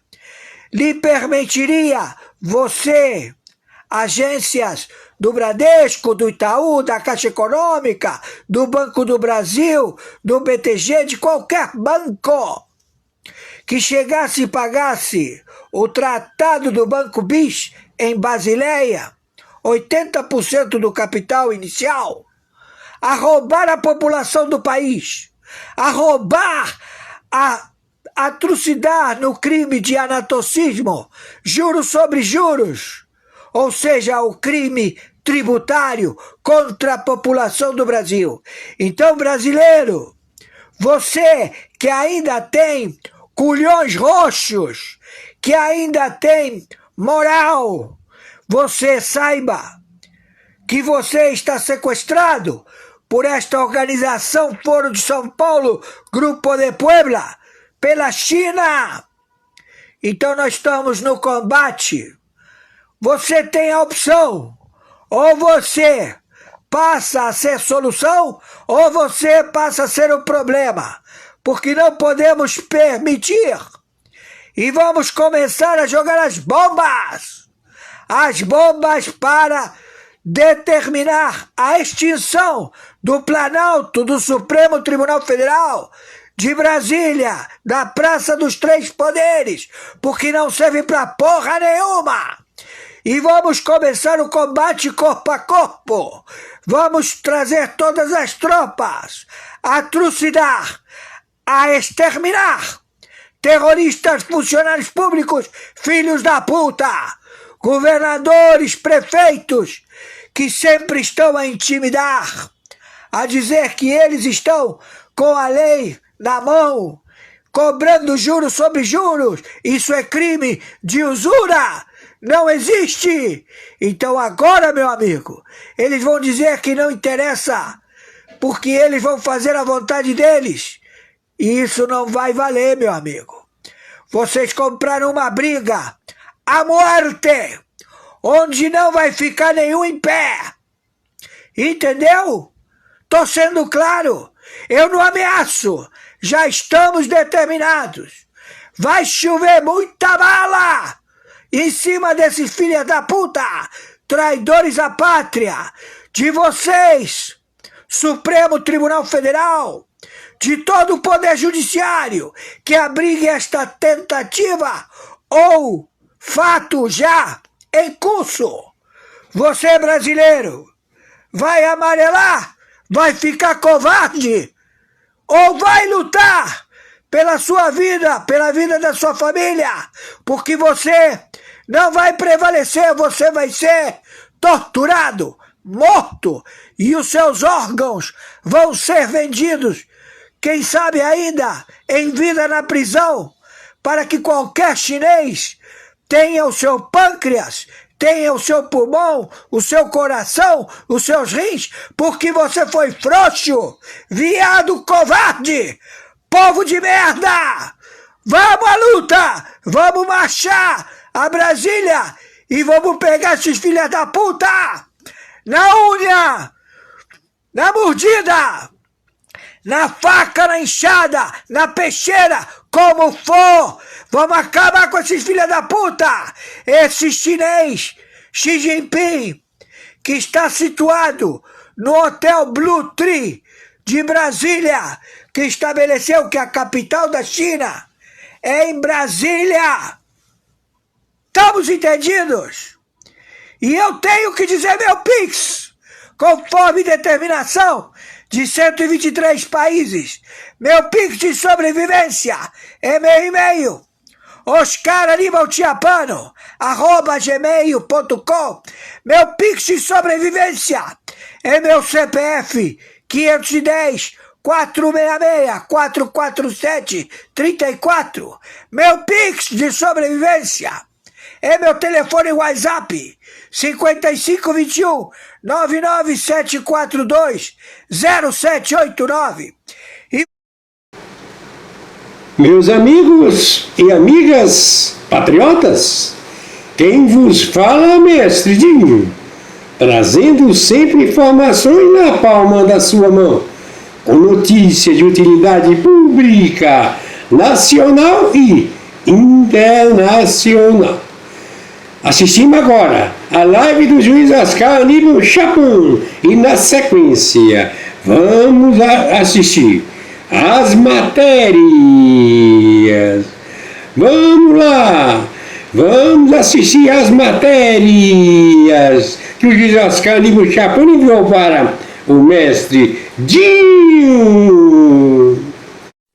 lhe permitiria você, agências do Bradesco, do Itaú, da Caixa Econômica, do Banco do Brasil, do BTG, de qualquer banco que chegasse e pagasse o tratado do Banco BIS em Basileia, 80% do capital inicial, a roubar a população do país, a roubar, a atrocidade no crime de anatocismo, juros sobre juros, ou seja, o crime tributário contra a população do Brasil. Então, brasileiro, você que ainda tem culhões roxos, que ainda tem moral, você saiba que você está sequestrado por esta organização Foro de São Paulo, Grupo de Puebla, pela China. Então nós estamos no combate. Você tem a opção, ou você passa a ser solução, ou você passa a ser o problema, porque não podemos permitir. E vamos começar a jogar as bombas para determinar a extinção do Planalto, do Supremo Tribunal Federal, de Brasília, da Praça dos Três Poderes, porque não serve pra porra nenhuma. e vamos começar o combate corpo a corpo. Vamos trazer todas as tropas a trucidar, a exterminar terroristas, funcionários públicos, filhos da puta, governadores, prefeitos, que sempre estão a intimidar, a dizer que eles estão com a lei na mão, cobrando juros sobre juros. Isso é crime de usura. Não existe. Então agora, meu amigo, eles vão dizer que não interessa, porque eles vão fazer a vontade deles. E isso não vai valer, meu amigo. Vocês compraram uma briga à morte, onde não vai ficar nenhum em pé. Entendeu? Tô sendo claro. Eu não ameaço. Já estamos determinados. Vai chover muita bala em cima desses filhos da puta, traidores à pátria, de vocês, Supremo Tribunal Federal, de todo o Poder Judiciário, que abrigue esta tentativa ou fato já em curso. Você, brasileiro, vai amarelar, vai ficar covarde, ou vai lutar pela sua vida, pela vida da sua família, porque você não vai prevalecer, você vai ser torturado, morto, e os seus órgãos vão ser vendidos, quem sabe ainda em vida na prisão, para que qualquer chinês tenha o seu pâncreas, tenha o seu pulmão, o seu coração, os seus rins, porque você foi frouxo, viado covarde, povo de merda! Vamos à luta! Vamos marchar a Brasília e vamos pegar esses filhos da puta! Na unha! Na mordida! Na faca, na enxada, na peixeira, como for! Vamos acabar com esses filhos da puta! Esse chinês, Xi Jinping, que está situado no Hotel Blue Tree de Brasília, que estabeleceu que a capital da China é em Brasília. Estamos entendidos? E eu tenho que dizer meu Pix, conforme determinação de 123 países. Meu Pix de sobrevivência é meu e-mail, oscaranibaltiapano@gmail.com. Meu Pix de sobrevivência é meu CPF 510-466-447-34. Meu Pix de sobrevivência é meu telefone WhatsApp 5521-99742-0789. Meus amigos e amigas patriotas, quem vos fala, mestre Dinho, trazendo sempre informações na palma da sua mão, com notícias de utilidade pública, nacional e internacional. Assistimos agora a live do juiz Oscar Aníbal Chapman e, na sequência, vamos assistir as matérias. Vamos lá! Vamos assistir as matérias que o juiz Oscar Aníbal Chapman enviou para o mestre Dinho.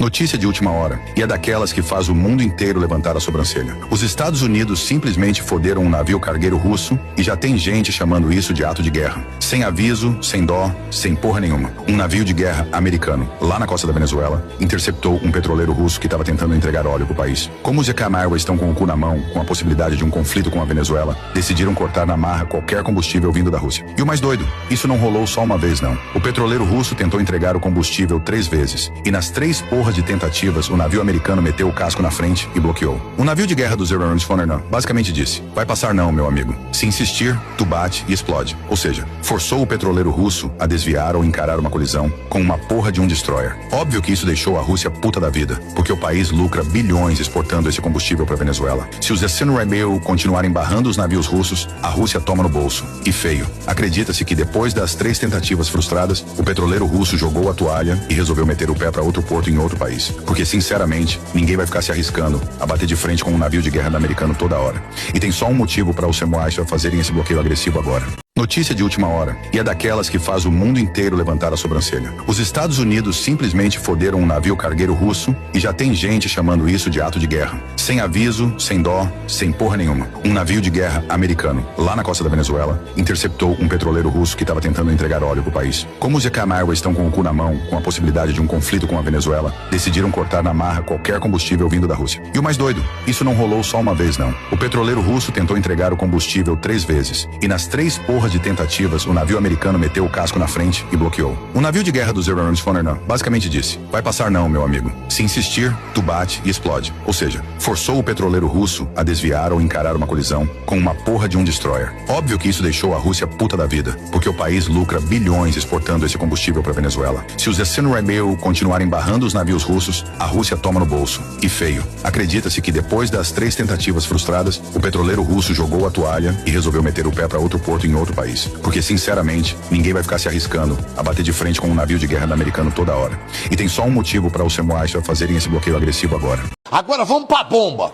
Notícia de última hora, e é daquelas que faz o mundo inteiro levantar a sobrancelha. Os Estados Unidos simplesmente foderam um navio cargueiro russo e já tem gente chamando isso de ato de guerra. Sem aviso, sem dó, sem porra nenhuma. Um navio de guerra americano, lá na costa da Venezuela, interceptou um petroleiro russo que estava tentando entregar óleo pro país. Como os Ecam Airways estão com o cu na mão, com a possibilidade de um conflito com a Venezuela, decidiram cortar na marra qualquer combustível vindo da Rússia. E o mais doido, isso não rolou só uma vez não. O petroleiro russo tentou entregar o combustível 3 vezes, e nas 3 porras de tentativas, o navio americano meteu o casco na frente e bloqueou. O navio de guerra do Zero Arms Foreigner basicamente disse: vai passar não, meu amigo. Se insistir, tu bate e explode. Ou seja, forçou o petroleiro russo a desviar ou encarar uma colisão com uma porra de um destroyer. Óbvio que isso deixou a Rússia puta da vida, porque o país lucra bilhões exportando esse combustível para Venezuela. Se os Rebel continuarem barrando os navios russos, a Rússia toma no bolso. E feio. Acredita-se que depois das 3 tentativas frustradas, o petroleiro russo jogou a toalha e resolveu meter o pé para outro porto em outro país. Porque, sinceramente, ninguém vai ficar se arriscando a bater de frente com um navio de guerra americano toda hora. E tem só um motivo para os samurais fazerem esse bloqueio agressivo agora. Notícia de última hora, e é daquelas que faz o mundo inteiro levantar a sobrancelha. Os Estados Unidos simplesmente foderam um navio cargueiro russo e já tem gente chamando isso de ato de guerra. Sem aviso, sem dó, sem porra nenhuma. Um navio de guerra americano, lá na costa da Venezuela, interceptou um petroleiro russo que estava tentando entregar óleo pro país. Como os Ecam Airways estão com o cu na mão, com a possibilidade de um conflito com a Venezuela, decidiram cortar na marra qualquer combustível vindo da Rússia. E o mais doido, isso não rolou só uma vez não. O petroleiro russo tentou entregar o combustível 3 vezes, e nas 3 porras de tentativas, o navio americano meteu o casco na frente e bloqueou. O navio de guerra dos Abrams Foner basicamente disse: vai passar não, meu amigo. Se insistir, tu bate e explode. Ou seja, forçou o petroleiro russo a desviar ou encarar uma colisão com uma porra de um destroyer. Óbvio que isso deixou a Rússia puta da vida, porque o país lucra bilhões exportando esse combustível para Venezuela. Se os Rebel continuarem barrando os navios russos, a Rússia toma no bolso. E feio. Acredita-se que depois das 3 tentativas frustradas, o petroleiro russo jogou a toalha e resolveu meter o pé para outro porto em outro país. Porque, sinceramente, ninguém vai ficar se arriscando a bater de frente com um navio de guerra americano toda hora. E tem só um motivo para os samurais fazerem esse bloqueio agressivo agora. Agora vamos pra bomba.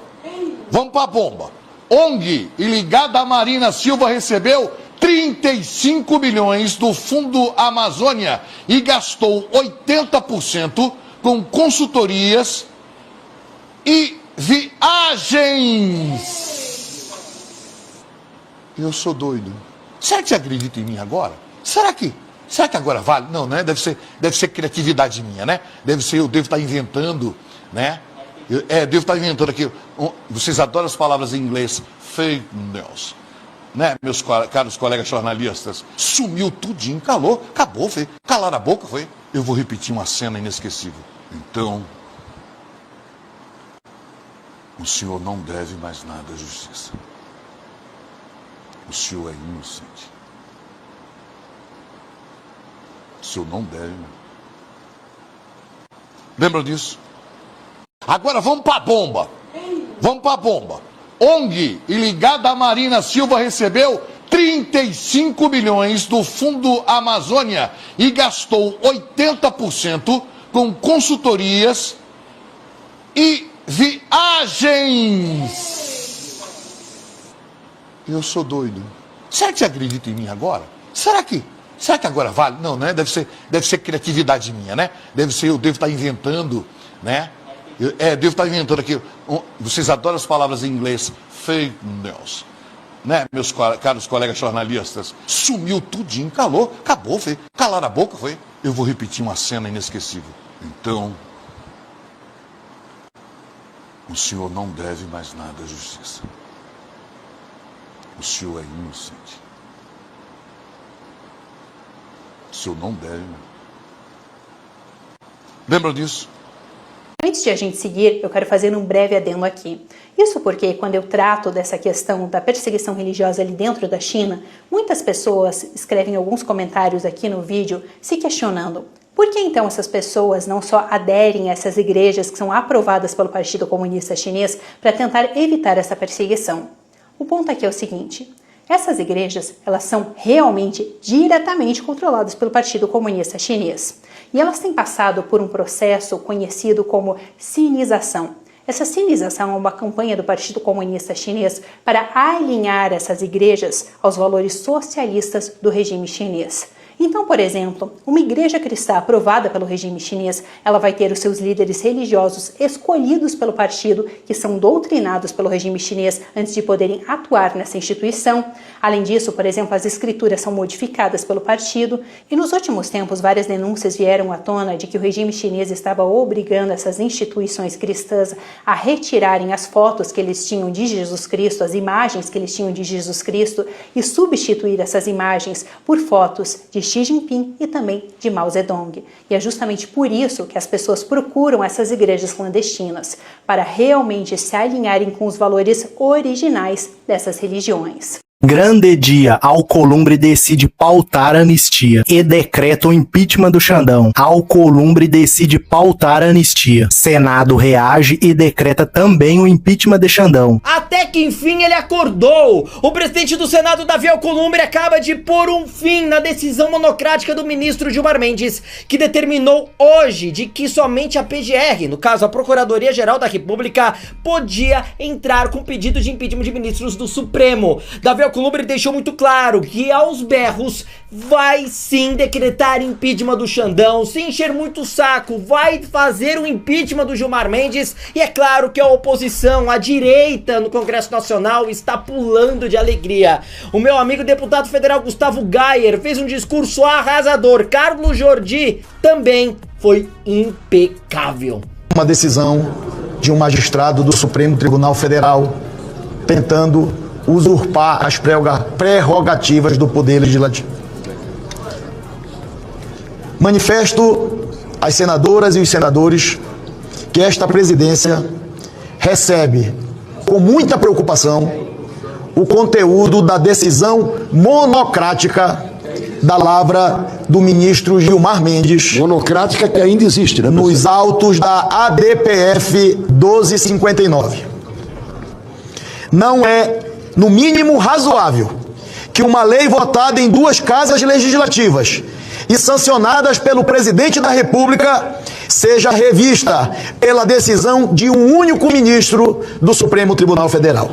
Vamos pra bomba. ONG e ligada à Marina Silva recebeu 35 milhões do Fundo Amazônia e gastou 80% com consultorias e viagens. Eu sou doido. Será que você acredita em mim agora? Será que agora vale? Não, né? Deve ser criatividade minha, né? Eu devo estar inventando, né? Devo estar inventando aqui. Vocês adoram as palavras em inglês. Fake news. Né, meus caros colegas jornalistas? Sumiu tudinho, calou, acabou, foi. Calaram a boca, foi. Eu vou repetir uma cena inesquecível. Então, o senhor não deve mais nada à justiça. O senhor é inocente. O senhor não deve. Lembra disso? Agora vamos pra bomba. Vamos pra bomba. ONG e ligada à Marina Silva recebeu 35 milhões do Fundo Amazônia e gastou 80% com consultorias e viagens. Eu sou doido. Será que você acredita em mim agora? Será que agora vale? Não, né? Deve ser criatividade minha, né? Eu devo estar inventando, né? Devo estar inventando aqui. Vocês adoram as palavras em inglês. Fake news. Né, meus caros colegas jornalistas? Sumiu tudinho, calou, acabou, foi. Calaram a boca, foi. Eu vou repetir uma cena inesquecível. Então, o senhor não deve mais nada à justiça. O senhor é inocente. O senhor não deve. Lembra disso? Antes de a gente seguir, eu quero fazer um breve adendo aqui. Isso porque, quando eu trato dessa questão da perseguição religiosa ali dentro da China, muitas pessoas escrevem alguns comentários aqui no vídeo se questionando: por que então essas pessoas não só aderem a essas igrejas que são aprovadas pelo Partido Comunista Chinês para tentar evitar essa perseguição? O ponto aqui é o seguinte: essas igrejas, elas são realmente diretamente controladas pelo Partido Comunista Chinês. E elas têm passado por um processo conhecido como sinização. Essa sinização é uma campanha do Partido Comunista Chinês para alinhar essas igrejas aos valores socialistas do regime chinês. Então, por exemplo, uma igreja cristã aprovada pelo regime chinês, ela vai ter os seus líderes religiosos escolhidos pelo partido, que são doutrinados pelo regime chinês antes de poderem atuar nessa instituição. Além disso, por exemplo, as escrituras são modificadas pelo partido. E nos últimos tempos, várias denúncias vieram à tona de que o regime chinês estava obrigando essas instituições cristãs a retirarem as fotos que eles tinham de Jesus Cristo, as imagens que eles tinham de Jesus Cristo, e substituir essas imagens por fotos de Xi Jinping e também de Mao Zedong. E é justamente por isso que as pessoas procuram essas igrejas clandestinas, para realmente se alinharem com os valores originais dessas religiões. Grande dia, Alcolumbre decide pautar anistia e decreta o impeachment do Xandão. Alcolumbre decide pautar anistia. Senado reage e decreta também o impeachment de Xandão. Até que enfim ele acordou. O presidente do Senado, Davi Alcolumbre, acaba de pôr um fim na decisão monocrática do ministro Gilmar Mendes, que determinou hoje de que somente a PGR, no caso a Procuradoria-Geral da República, podia entrar com pedido de impeachment de ministros do Supremo. Davi Alcolumbre deixou muito claro que aos berros vai sim decretar impeachment do Xandão, se encher muito o saco, vai fazer o impeachment do Gilmar Mendes, e é claro que a oposição, a direita no Congresso Nacional está pulando de alegria. O meu amigo deputado federal Gustavo Gayer fez um discurso arrasador. Carlos Jordi também foi impecável. Uma decisão de um magistrado do Supremo Tribunal Federal tentando usurpar as prerrogativas do Poder Legislativo. Manifesto às senadoras e os senadores que esta presidência recebe com muita preocupação o conteúdo da decisão monocrática da lavra do ministro Gilmar Mendes. Monocrática que ainda existe, né? Nos autos da ADPF 1259. Não é, no mínimo, razoável que uma lei votada em duas casas legislativas e sancionadas pelo presidente da República seja revista pela decisão de um único ministro do Supremo Tribunal Federal.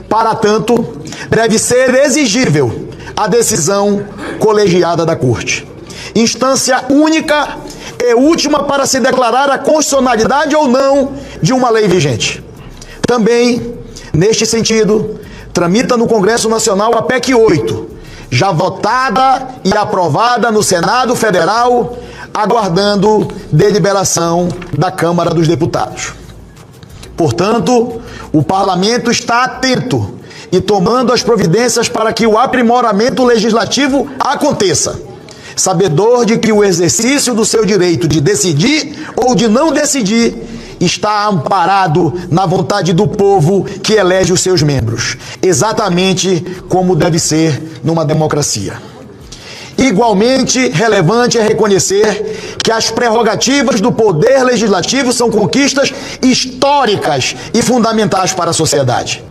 Para tanto, deve ser exigível a decisão colegiada da Corte, instância única e última para se declarar a constitucionalidade ou não de uma lei vigente. Também, neste sentido, tramita no Congresso Nacional a PEC 8, já votada e aprovada no Senado Federal, aguardando deliberação da Câmara dos Deputados. Portanto, o Parlamento está atento e tomando as providências para que o aprimoramento legislativo aconteça, sabedor de que o exercício do seu direito de decidir ou de não decidir está amparado na vontade do povo que elege os seus membros, exatamente como deve ser numa democracia. Igualmente relevante é reconhecer que as prerrogativas do poder legislativo são conquistas históricas e fundamentais para a sociedade,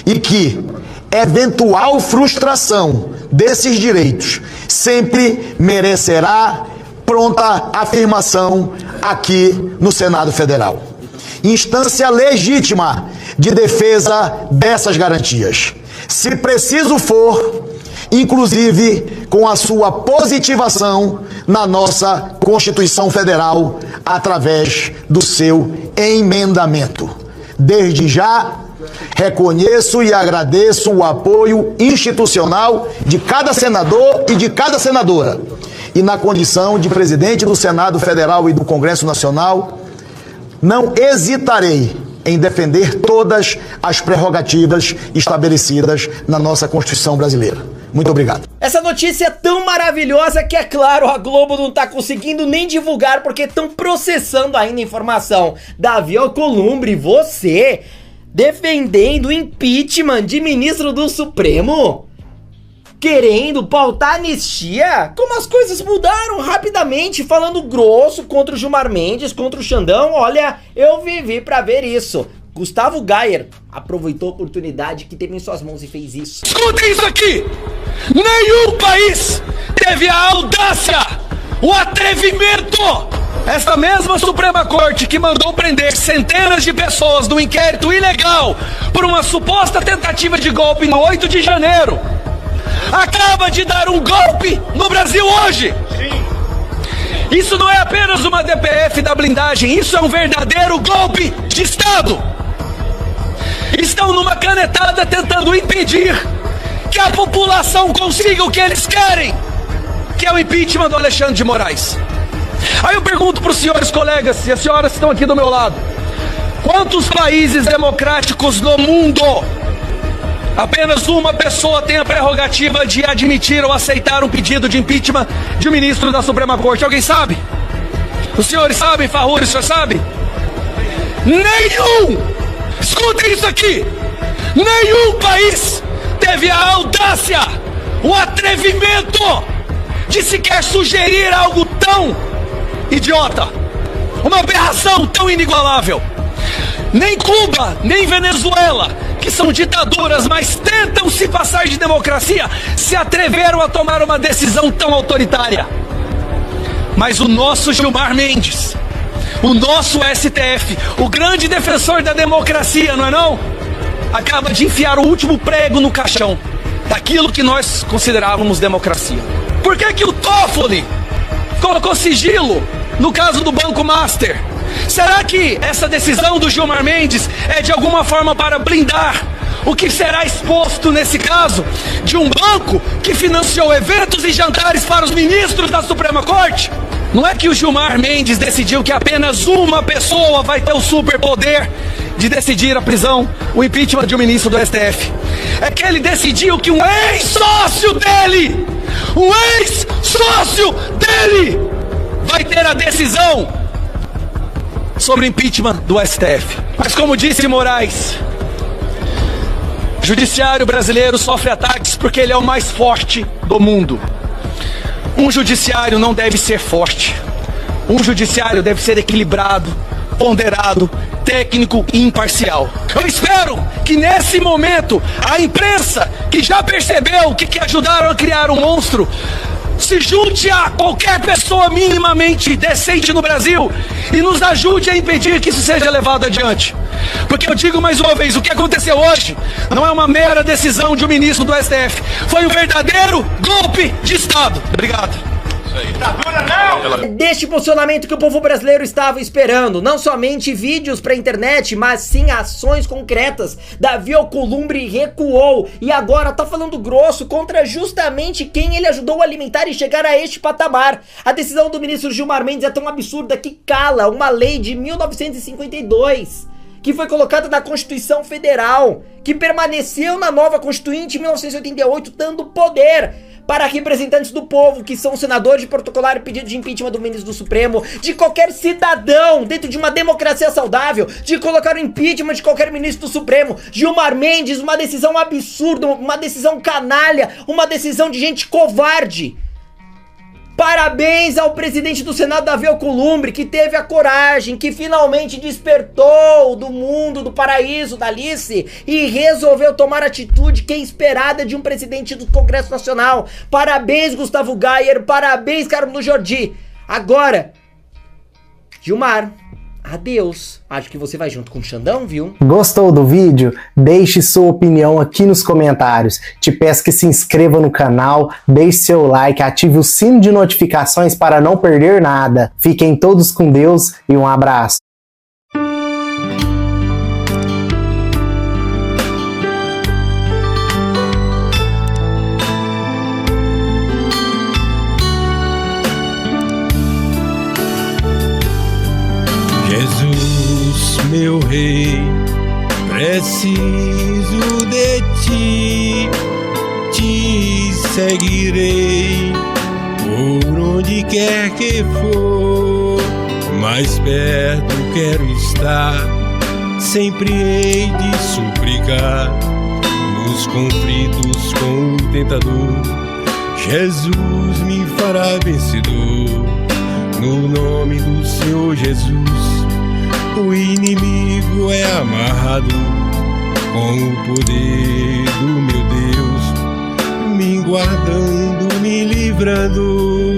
e que eventual frustração desses direitos sempre merecerá pronta afirmação aqui no Senado Federal. Instância legítima de defesa dessas garantias, se preciso for, inclusive com a sua positivação na nossa Constituição Federal através do seu emendamento. Desde já, reconheço e agradeço o apoio institucional de cada senador e de cada senadora. E na condição de presidente do Senado Federal e do Congresso Nacional, não hesitarei em defender todas as prerrogativas estabelecidas na nossa Constituição brasileira. Muito obrigado. Essa notícia é tão maravilhosa que, é claro, a Globo não tá conseguindo nem divulgar porque estão processando ainda a informação. Davi Alcolumbre, você defendendo o impeachment de ministro do Supremo? Querendo pautar anistia? Como as coisas mudaram rapidamente, falando grosso contra o Gilmar Mendes, contra o Xandão. Olha, eu vivi pra ver isso. Gustavo Gayer aproveitou a oportunidade que teve em suas mãos e fez isso. Escutem isso aqui! Nenhum país teve a audácia, o atrevimento. Esta mesma Suprema Corte que mandou prender centenas de pessoas no inquérito ilegal por uma suposta tentativa de golpe no 8 de janeiro, acaba de dar um golpe no Brasil hoje. Sim. Isso não é apenas uma DPF da blindagem, isso é um verdadeiro golpe de Estado. Estão numa canetada tentando impedir que a população consiga o que eles querem, que é o impeachment do Alexandre de Moraes. Aí eu pergunto para os senhores colegas, e as senhoras que estão aqui do meu lado, quantos países democráticos no mundo apenas uma pessoa tem a prerrogativa de admitir ou aceitar um pedido de impeachment de um ministro da Suprema Corte? Alguém sabe? Os senhores sabem, Farruri, o senhor sabe? Nenhum! Escutem isso aqui! Nenhum país teve teve a audácia, o atrevimento de sequer sugerir algo tão idiota, uma aberração tão inigualável. Nem Cuba, nem Venezuela, que são ditaduras, mas tentam se passar de democracia, se atreveram a tomar uma decisão tão autoritária. Mas o nosso Gilmar Mendes, o nosso STF, o grande defensor da democracia, não é não? Acaba de enfiar o último prego no caixão daquilo que nós considerávamos democracia. Por que o Toffoli colocou sigilo no caso do Banco Master? Será que essa decisão do Gilmar Mendes é de alguma forma para blindar o que será exposto nesse caso de um banco que financiou eventos e jantares para os ministros da Suprema Corte? Não é que o Gilmar Mendes decidiu que apenas uma pessoa vai ter o superpoder de decidir a prisão, o impeachment de um ministro do STF. É que ele decidiu que um ex-sócio dele vai ter a decisão sobre o impeachment do STF. Mas como disse Moraes, o judiciário brasileiro sofre ataques porque ele é o mais forte do mundo. Um judiciário não deve ser forte. Um judiciário deve ser equilibrado, ponderado, técnico e imparcial. Eu espero que nesse momento a imprensa, que já percebeu que ajudaram a criar um monstro, se junte a qualquer pessoa minimamente decente no Brasil e nos ajude a impedir que isso seja levado adiante. Porque eu digo mais uma vez, o que aconteceu hoje não é uma mera decisão de um ministro do STF, foi um verdadeiro golpe de Estado. Obrigado. Deste posicionamento que o povo brasileiro estava esperando, não somente vídeos pra internet, mas sim ações concretas. Davi Alcolumbre recuou e agora tá falando grosso contra justamente quem ele ajudou a alimentar e chegar a este patamar. A decisão do ministro Gilmar Mendes é tão absurda que cala uma lei de 1952, que foi colocada na Constituição Federal, que permaneceu na nova Constituinte em 1988, dando poder para representantes do povo, que são senadores, de protocolar o pedido de impeachment do ministro do Supremo, de qualquer cidadão dentro de uma democracia saudável, de colocar o impeachment de qualquer ministro do Supremo. Gilmar Mendes, uma decisão absurda, uma decisão canalha, uma decisão de gente covarde. Parabéns ao presidente do Senado, Davi Alcolumbre, que teve a coragem, que finalmente despertou do mundo, do paraíso, da Alice, e resolveu tomar a atitude que é esperada de um presidente do Congresso Nacional. Parabéns, Gustavo Gayer, parabéns, Carlos Jordi. Agora, Gilmar, adeus. Acho que você vai junto com o Xandão, viu? Gostou do vídeo? Deixe sua opinião aqui nos comentários. Te peço que se inscreva no canal, deixe seu like, ative o sino de notificações para não perder nada. Fiquem todos com Deus e um abraço. Jesus, meu rei, preciso de ti, te seguirei por onde quer que for, mais perto quero estar, sempre hei de suplicar, nos conflitos com o tentador, Jesus me fará vencedor, no nome do Senhor Jesus. O inimigo é amarrado com o poder do meu Deus, me guardando, me livrando.